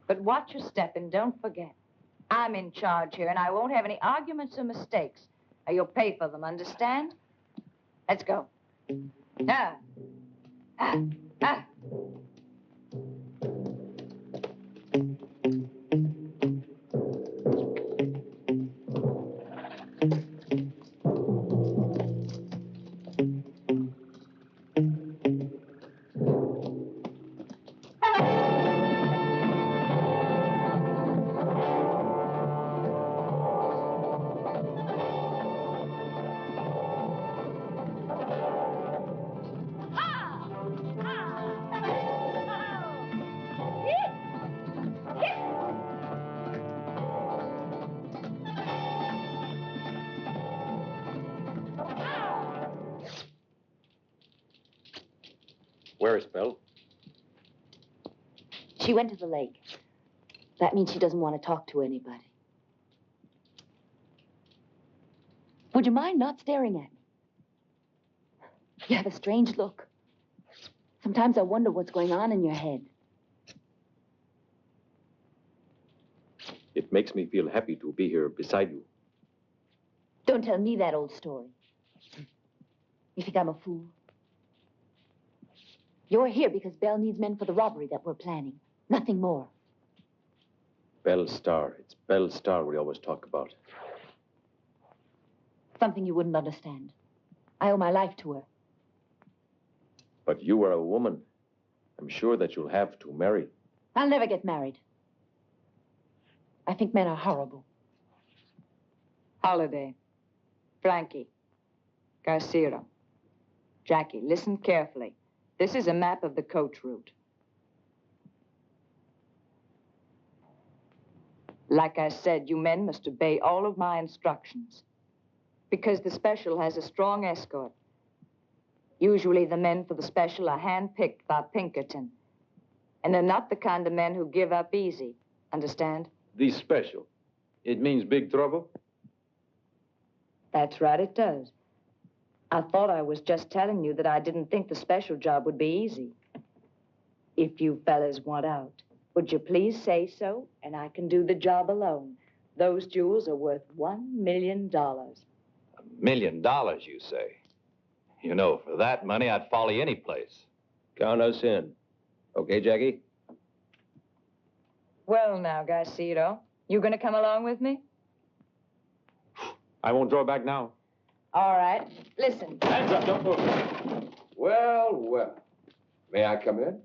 But watch your step and don't forget. I'm in charge here, and I won't have any arguments or mistakes. Or you'll pay for them, understand? Let's go. Ah. Ah. Ah. Where is Belle? She went to the lake. That means she doesn't want to talk to anybody. Would you mind not staring at me? You have a strange look. Sometimes I wonder what's going on in your head. It makes me feel happy to be here beside you. Don't tell me that old story. You think I'm a fool? You're here because Belle needs men for the robbery that we're planning. Nothing more. Belle Starr. It's Belle Starr we always talk about. Something you wouldn't understand. I owe my life to her. But you are a woman. I'm sure that you'll have to marry. I'll never get married. I think men are horrible. Holiday. Blackie. Garcia. Jackie, listen carefully. This is a map of the coach route. Like I said, you men must obey all of my instructions. Because the special has a strong escort. Usually the men for the special are handpicked by Pinkerton. And they're not the kind of men who give up easy. Understand? The special. It means big trouble? That's right, it does. I thought I was just telling you that I didn't think the special job would be easy. If you fellas want out, would you please say so, and I can do the job alone. Those jewels are worth $1 million. $1 million, you say? You know, for that money, I'd follow you any place. Count us in. Okay, Jackie? Well, now, Garcia, you gonna come along with me? I won't draw back now. All right. Listen. Hands up, don't move. Well, well. May I come in?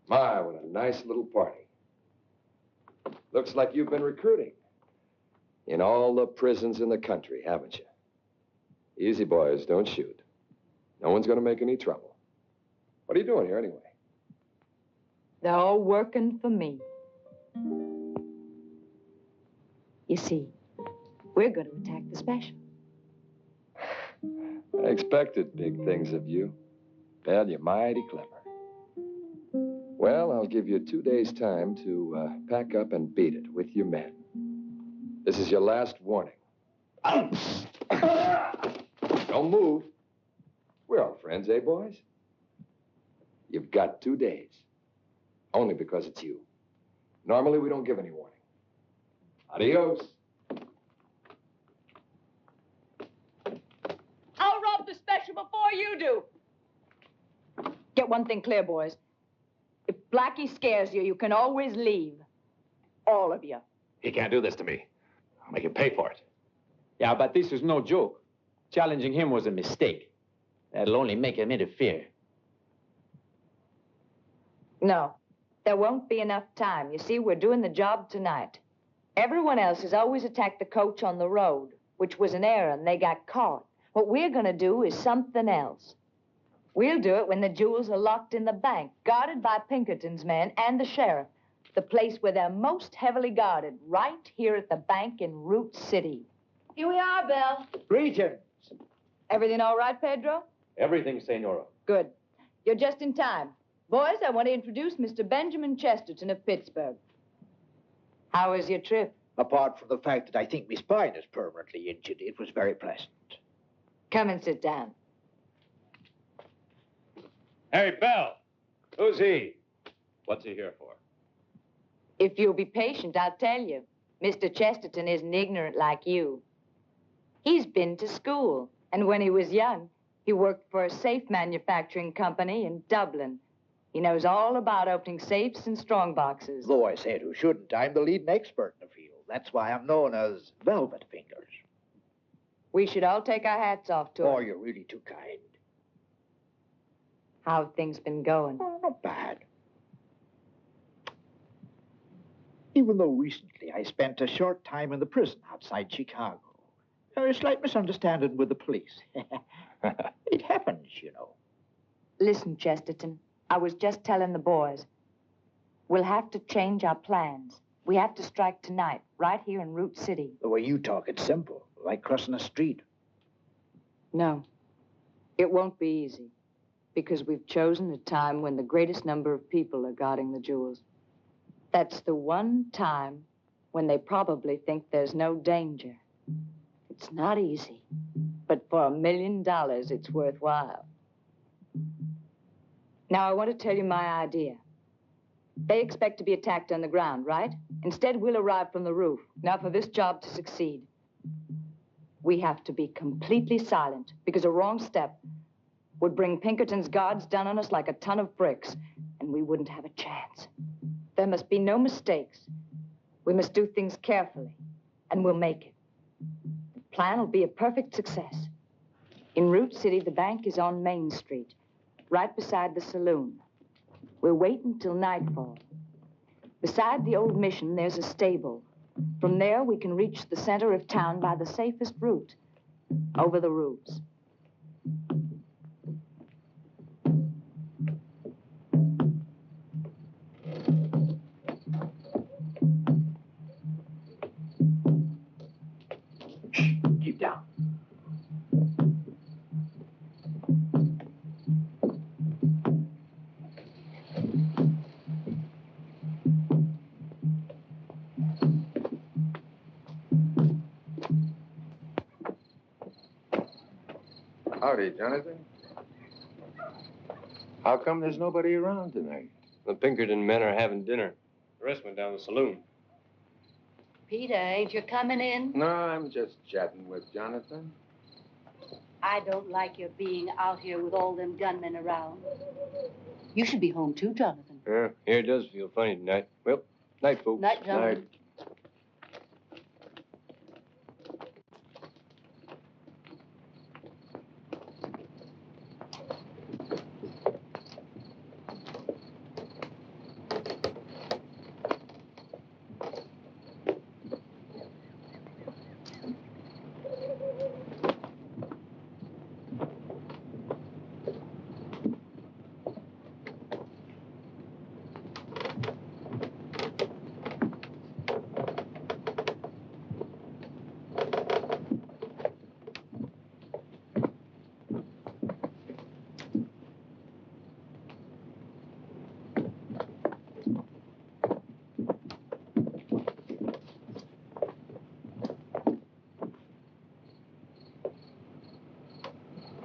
My, what a nice little party. Looks like you've been recruiting. In all the prisons in the country, haven't you? Easy, boys, don't shoot. No one's gonna make any trouble. What are you doing here, anyway? They're all working for me. You see, we're going to attack the special. I expected big things of you. Belle, you're mighty clever. Well, I'll give you 2 days' time to pack up and beat it with your men. This is your last warning. Don't move. We're all friends, eh, boys? You've got 2 days. Only because it's you. Normally, we don't give any warning. Adios. I'll rob the special before you do. Get one thing clear, boys. If Blackie scares you, you can always leave. All of you. He can't do this to me. I'll make him pay for it. Yeah, but this is no joke. Challenging him was a mistake. That'll only make him interfere. No, there won't be enough time. You see, we're doing the job tonight. Everyone else has always attacked the coach on the road, which was an error, and they got caught. What we're going to do is something else. We'll do it when the jewels are locked in the bank, guarded by Pinkerton's men and the sheriff. The place where they're most heavily guarded, right here at the bank in Root City. Here we are, Belle. Greetings. Everything all right, Pedro? Everything, Senora. Good. You're just in time. Boys, I want to introduce Mr. Benjamin Chesterton of Pittsburgh. How was your trip? Apart from the fact that I think my spine is permanently injured, it was very pleasant. Come and sit down. Hey, Belle. Who's he? What's he here for? If you'll be patient, I'll tell you. Mr. Chesterton isn't ignorant like you. He's been to school, and when he was young, he worked for a safe manufacturing company in Dublin. He knows all about opening safes and strong boxes. Though I said who shouldn't, I'm the leading expert in the field. That's why I'm known as Velvet Fingers. We should all take our hats off to him. Oh, you're really too kind. How have things been going? Oh, not bad. Even though recently I spent a short time in the prison outside Chicago. A slight misunderstanding with the police. It happens, you know. Listen, Chesterton, I was just telling the boys. We'll have to change our plans. We have to strike tonight, right here in Root City. The way you talk, it's simple, like crossing a street. No, it won't be easy, because we've chosen a time when the greatest number of people are guarding the jewels. That's the one time when they probably think there's no danger. It's not easy, but for $1 million, it's worthwhile. Now, I want to tell you my idea. They expect to be attacked on the ground, right? Instead, we'll arrive from the roof. Now, for this job to succeed, we have to be completely silent, because a wrong step would bring Pinkerton's guards down on us like a ton of bricks, and we wouldn't have a chance. There must be no mistakes. We must do things carefully, and we'll make it. The plan will be a perfect success. In Root City, the bank is on Main Street, right beside the saloon. We'll wait until nightfall. Beside the old mission, there's a stable. From there, we can reach the center of town by the safest route, over the roofs. Keep down. Howdy, Jonathan. How come there's nobody around tonight? The Pinkerton men are having dinner. The rest went down the saloon. Peter, ain't you coming in? No, I'm just chatting with Jonathan. I don't like your being out here with all them gunmen around. You should be home too, Jonathan. Yeah, here it does feel funny tonight. Well, night, folks. Night, Jonathan.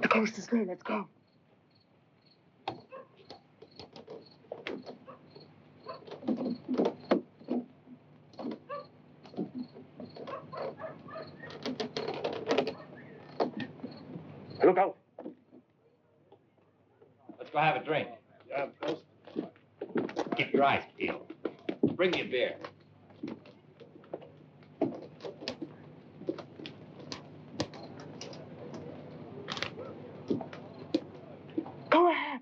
The coast is clear. Let's go. Look out. Let's go have a drink. Yeah, Ghost. Keep your eyes peeled. Bring me a beer. Go ahead.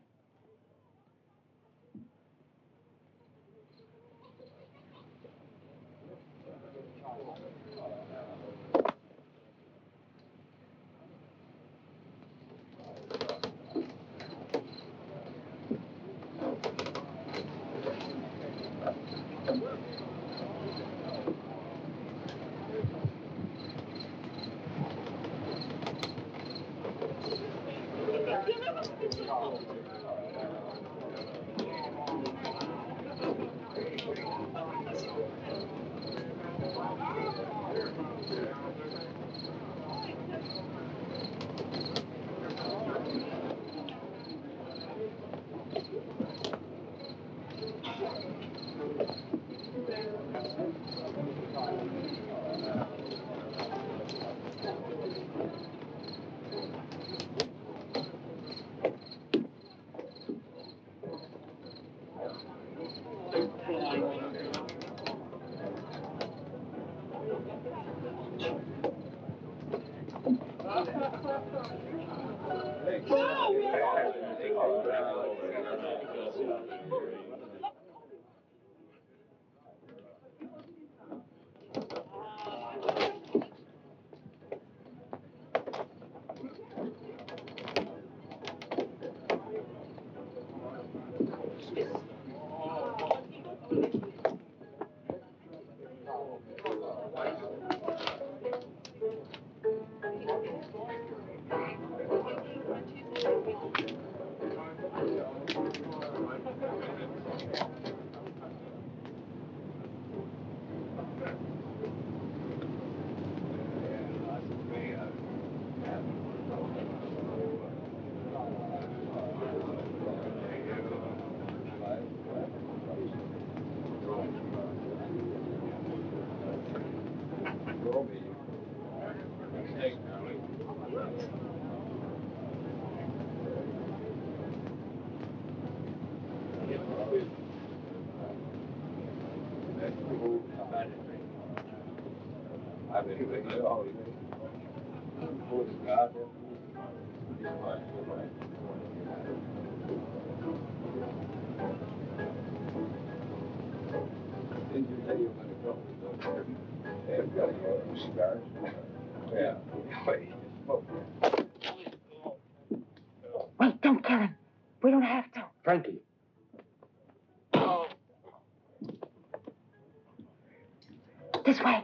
Wait, don't kill him. We don't have to. Frankie. This way.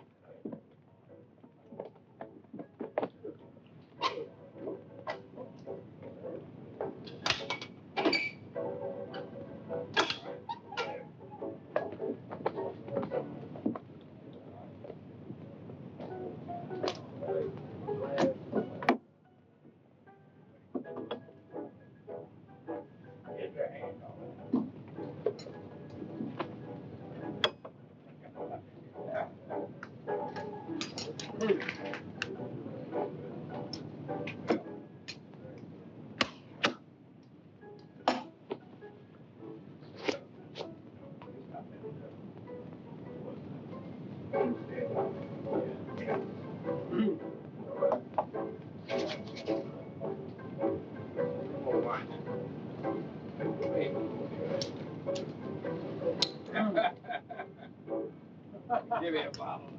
Give me a bottle.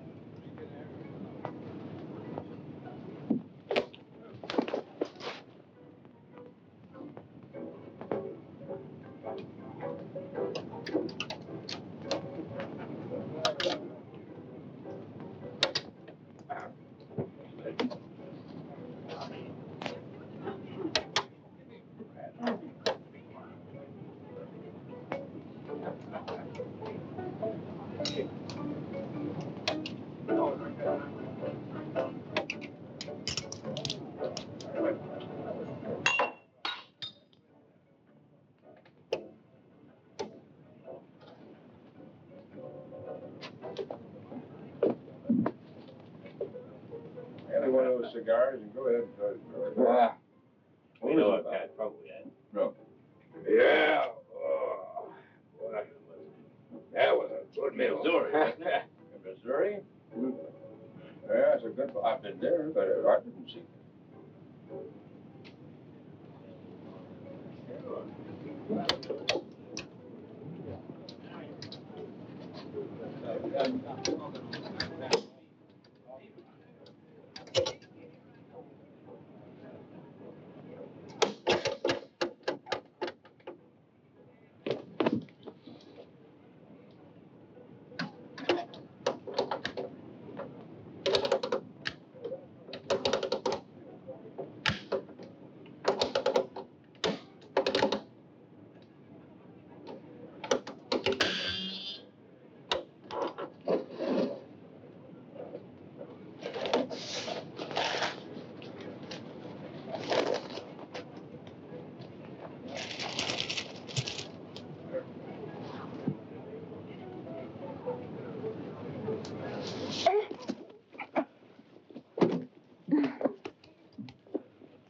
Any one of those cigars, and go ahead and try it. We know what kind of trouble we had. No. Yeah. Oh. Boy. That was a good meal. Missouri, wasn't it? In Missouri? Yeah, it's a good. I've been there, but I didn't see.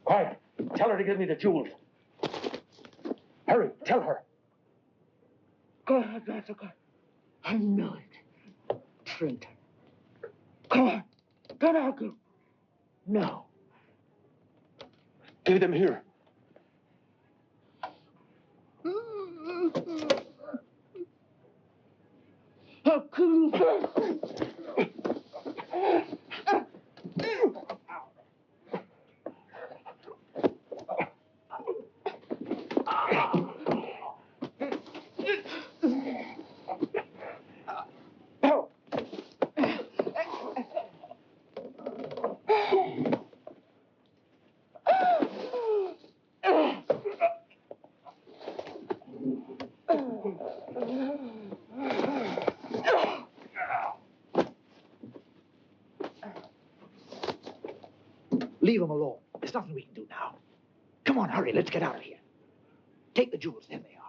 Quiet. Tell her to give me the jewels. Hurry, tell her. Go ahead, Jessica. I know it. Traitor. Come on. Don't argue. No. Give them here. I'll kill you first. Leave him alone. There's nothing we can do now. Come on, hurry. Let's get out of here. Take the jewels. There they are.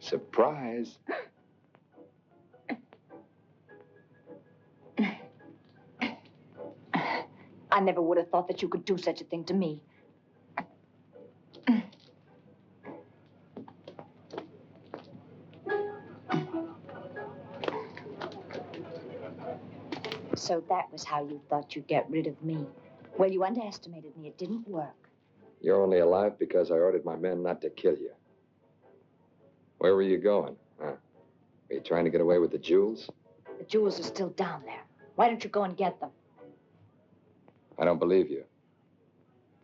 Surprise. I never would have thought that you could do such a thing to me. So that was how you thought you'd get rid of me. Well, you underestimated me. It didn't work. You're only alive because I ordered my men not to kill you. Where were you going? Huh? Were you trying to get away with the jewels? The jewels are still down there. Why don't you go and get them? I don't believe you.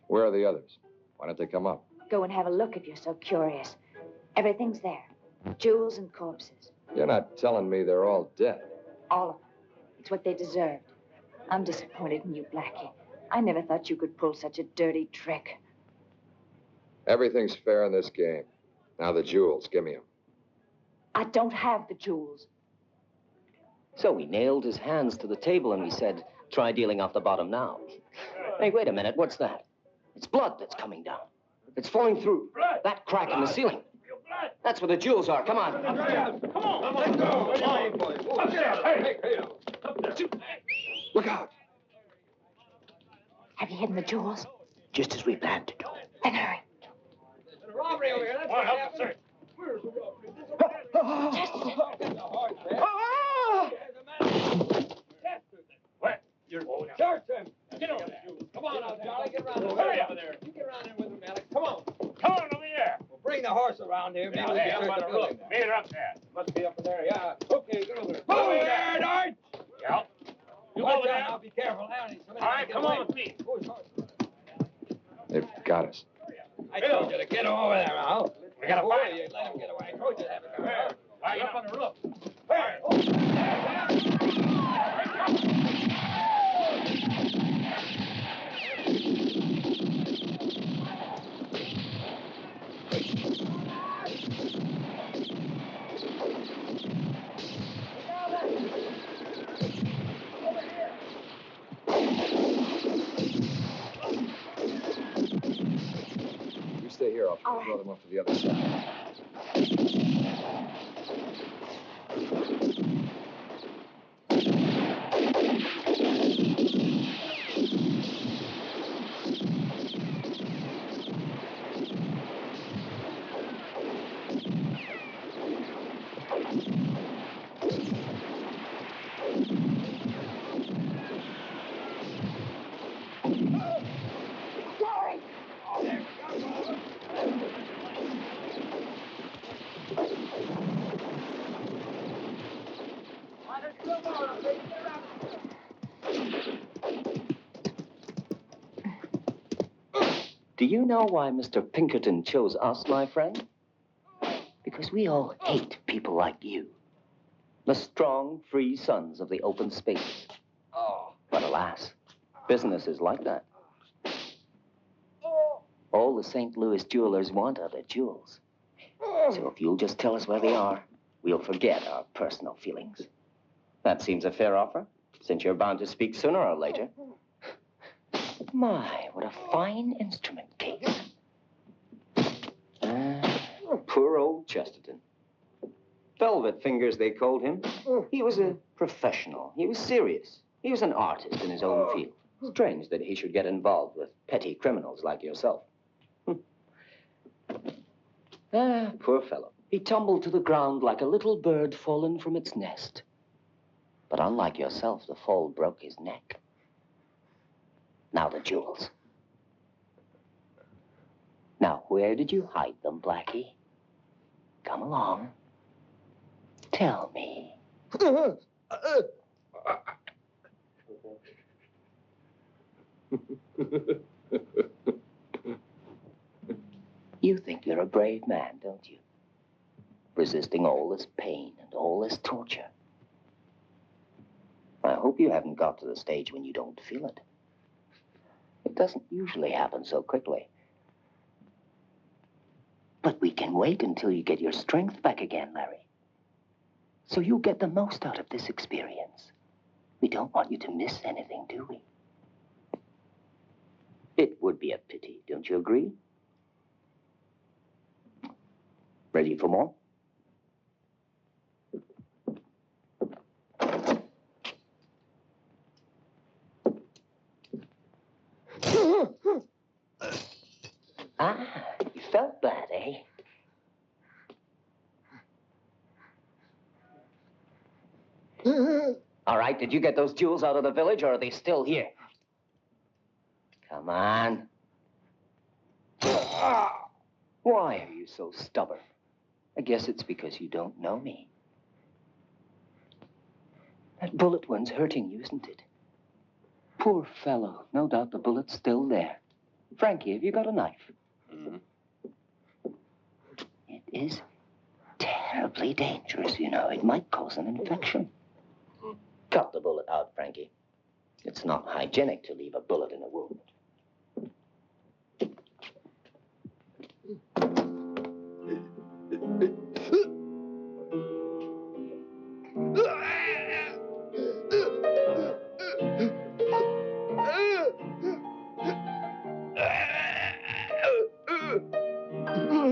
Where are the others? Why don't they come up? Go and have a look if you're so curious. Everything's there. Jewels and corpses. You're not telling me they're all dead. All of them. It's what they deserved. I'm disappointed in you, Blackie. I never thought you could pull such a dirty trick. Everything's fair in this game. Now the jewels, give me them. I don't have the jewels. So we nailed his hands to the table and we said, try dealing off the bottom now. Hey, wait a minute, what's that? It's blood that's coming down. It's flowing through that crack in the ceiling. That's where the jewels are. Come on. Come on. Let's go. Look out. Have you hidden the jewels? Just as we planned to do. Then hurry. There's a robbery over here. Let's help the search. Where's the robbery? What? You're going out. Search him. Get over there. Come on out, Charlie. Get around there. Hurry over there. You get around there with him, Alex. Come on. Come on over here. Well, bring the horse around here. Maybe we can search the building. Meet her up there. Must be up in there. Yeah. Okay, get over there. Over there, Dart. Yeah. You go there. Now, be careful. All right, come on with me. They've got us. I told you to get him over there now. We gotta find him. Let him get away. I told you to have him come here. Lie up on the roof. You stay here. I'll throw them off to the other side. Do you know why Mr. Pinkerton chose us, my friend? Because we all hate people like you. The strong, free sons of the open space. Oh. But alas, business is like that. All the St. Louis jewelers want are the jewels. So if you'll just tell us where they are, we'll forget our personal feelings. That seems a fair offer, since you're bound to speak sooner or later. My, what a fine instrument case. Poor old Chesterton. Velvet Fingers, they called him. He was a professional. He was serious. He was an artist in his own field. Strange that he should get involved with petty criminals like yourself. Poor fellow. He tumbled to the ground like a little bird fallen from its nest. But unlike yourself, the fall broke his neck. Now the jewels. Now, where did you hide them, Blackie? Come along. Tell me. You think you're a brave man, don't you? Resisting all this pain and all this torture. I hope you haven't got to the stage when you don't feel it. It doesn't usually happen so quickly. But we can wait until you get your strength back again, Larry. So you get the most out of this experience. We don't want you to miss anything, do we? It would be a pity, don't you agree? Ready for more? Ah, you felt that, eh? All right, did you get those jewels out of the village, or are they still here? Come on. Why are you so stubborn? I guess it's because you don't know me. That bullet one's hurting you, isn't it? Poor fellow. No doubt the bullet's still there. Frankie, have you got a knife? It is terribly dangerous, you know. It might cause an infection. Cut the bullet out, Frankie. It's not hygienic to leave a bullet in a wound.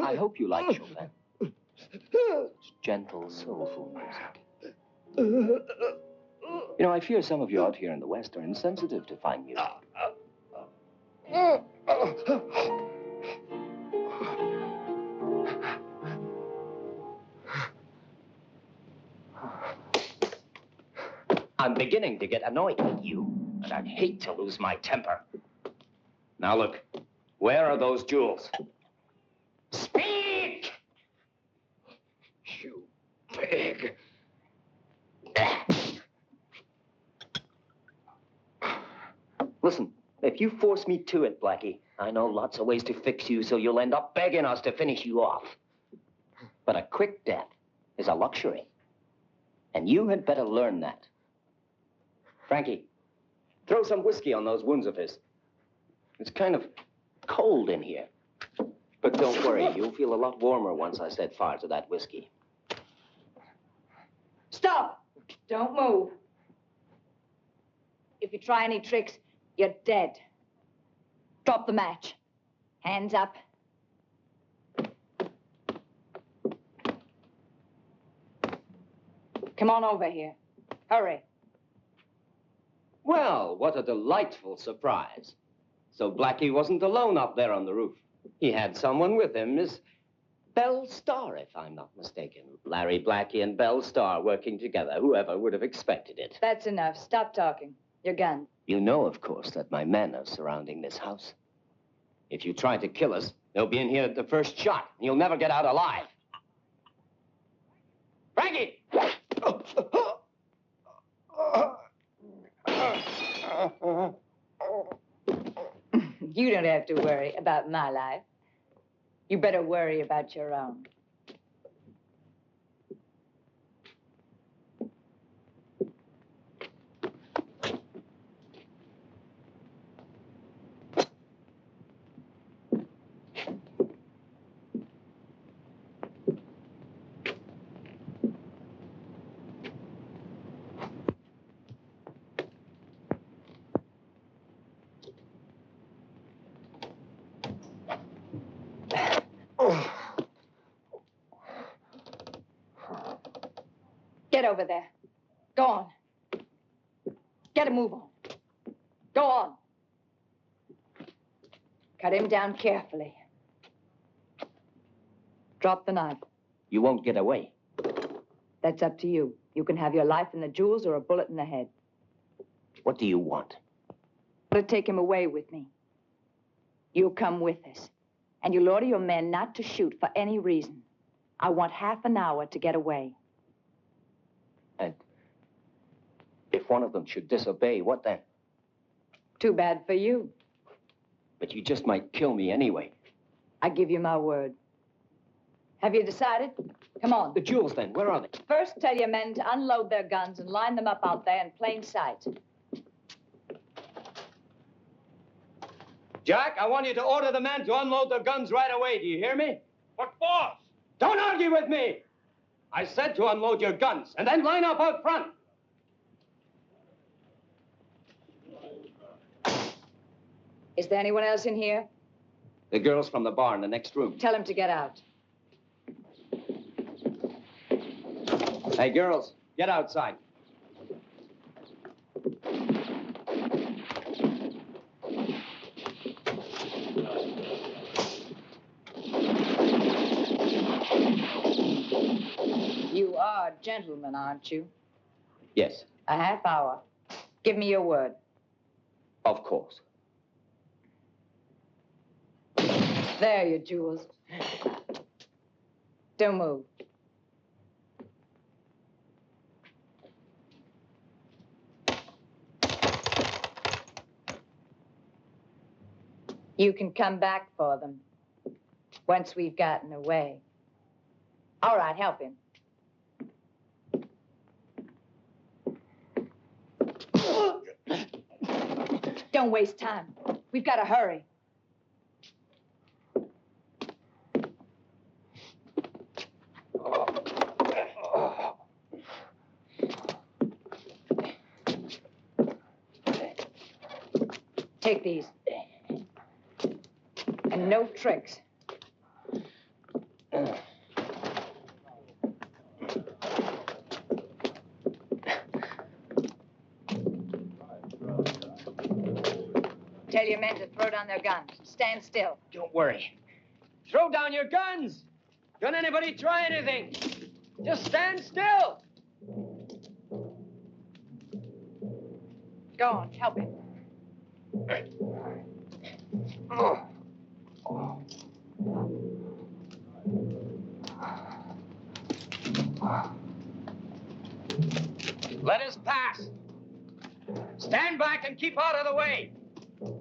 I hope you like Chopin. It's gentle, soulful music. You know, I fear some of you out here in the West are insensitive to fine music. I'm beginning to get annoyed with you, and I'd hate to lose my temper. Now look, where are those jewels? Speak! You pig. Listen, if you force me to it, Blackie, I know lots of ways to fix you so you'll end up begging us to finish you off. But a quick death is a luxury. And you had better learn that. Frankie, throw some whiskey on those wounds of his. It's kind of cold in here. But don't worry, you'll feel a lot warmer once I set fire to that whiskey. Stop! Don't move. If you try any tricks, you're dead. Drop the match. Hands up. Come on over here. Hurry. Well, what a delightful surprise. So Blackie wasn't alone up there on the roof. He had someone with him, Miss Belle Starr, if I'm not mistaken. Larry Blackie and Belle Starr working together. Whoever would have expected it? That's enough. Stop talking. Your gun. You know, of course, that my men are surrounding this house. If you try to kill us, they'll be in here at the first shot. And you'll never get out alive. Frankie! You don't have to worry about my life. You better worry about your own. Get over there. Go on. Get a move on. Go on. Cut him down carefully. Drop the knife. You won't get away. That's up to you. You can have your life and the jewels or a bullet in the head. What do you want? To take him away with me. You come with us. And you'll order your men not to shoot for any reason. I want half an hour to get away. And if one of them should disobey, what then? Too bad for you. But you just might kill me anyway. I give you my word. Have you decided? Come on. The jewels, then, where are they? First, tell your men to unload their guns and line them up out there in plain sight. Jack, I want you to order the men to unload their guns right away. Do you hear me? What for? Don't argue with me! I said to unload your guns, and then line up out front. Is there anyone else in here? The girls from the bar in the next room. Tell them to get out. Hey, girls, get outside. gentleman, aren't you? Yes, A half hour. Give me your word. of course. There, your jewels. Don't move. You can come back for them once we've gotten away. All right, help him. Don't waste time. We've got to hurry. Take these. And no tricks. Tell your men to throw down their guns. Stand still. Don't worry. Throw down your guns. Don't anybody try anything. Just stand still. Go on, help him. Let us pass. Stand back and keep out of the way.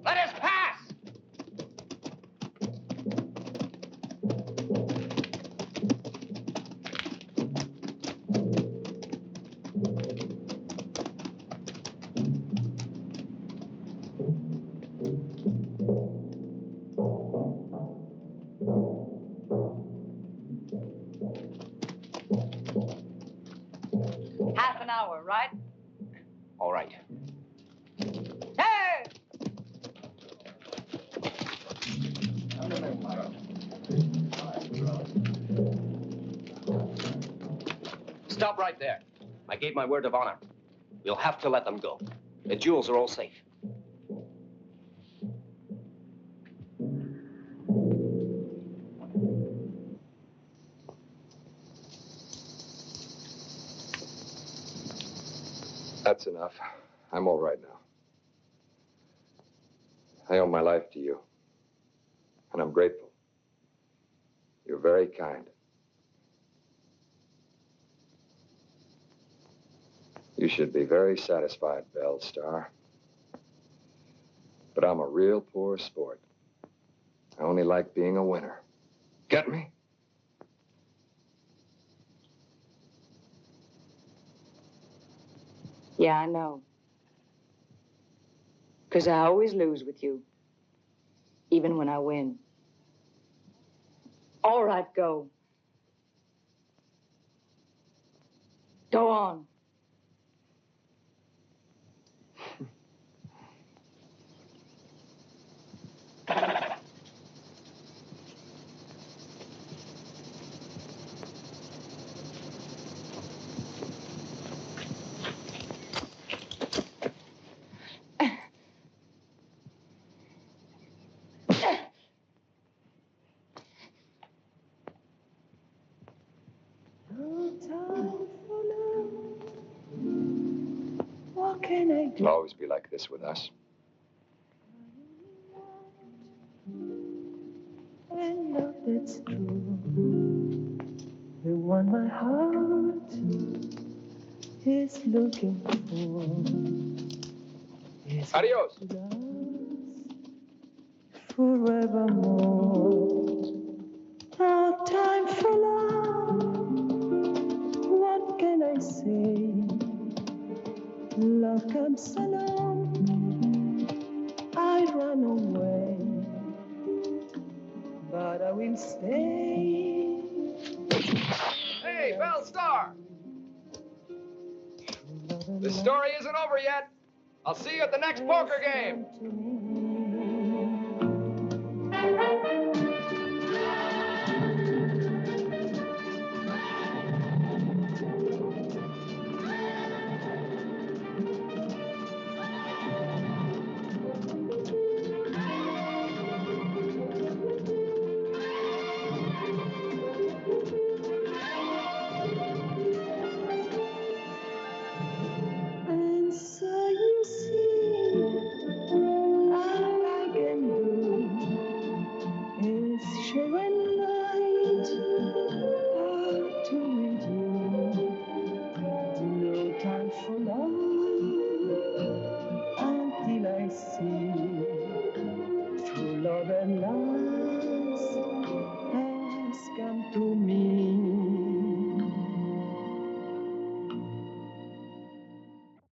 Let us pass. Half an hour, right? All right. Hey! Stop right there. I gave my word of honor. You'll have to let them go. The jewels are all safe. That's enough. I'm all right now. I owe my life to you. And I'm grateful. You're very kind. You should be very satisfied, Belle Starr. But I'm a real poor sport. I only like being a winner. Get me? Yeah, I know. 'Cause I always lose with you. Even when I win. All right, go. Go on. No time for love. What can I do? It'll always be like this with us. And love that's true. The one my heart is looking for. Is Adios. forevermore. No time for love. What can I say? Love comes along. I run away, but I will stay. Hey, Belle Starr! The story isn't over yet. I'll see you at the next poker game. to me.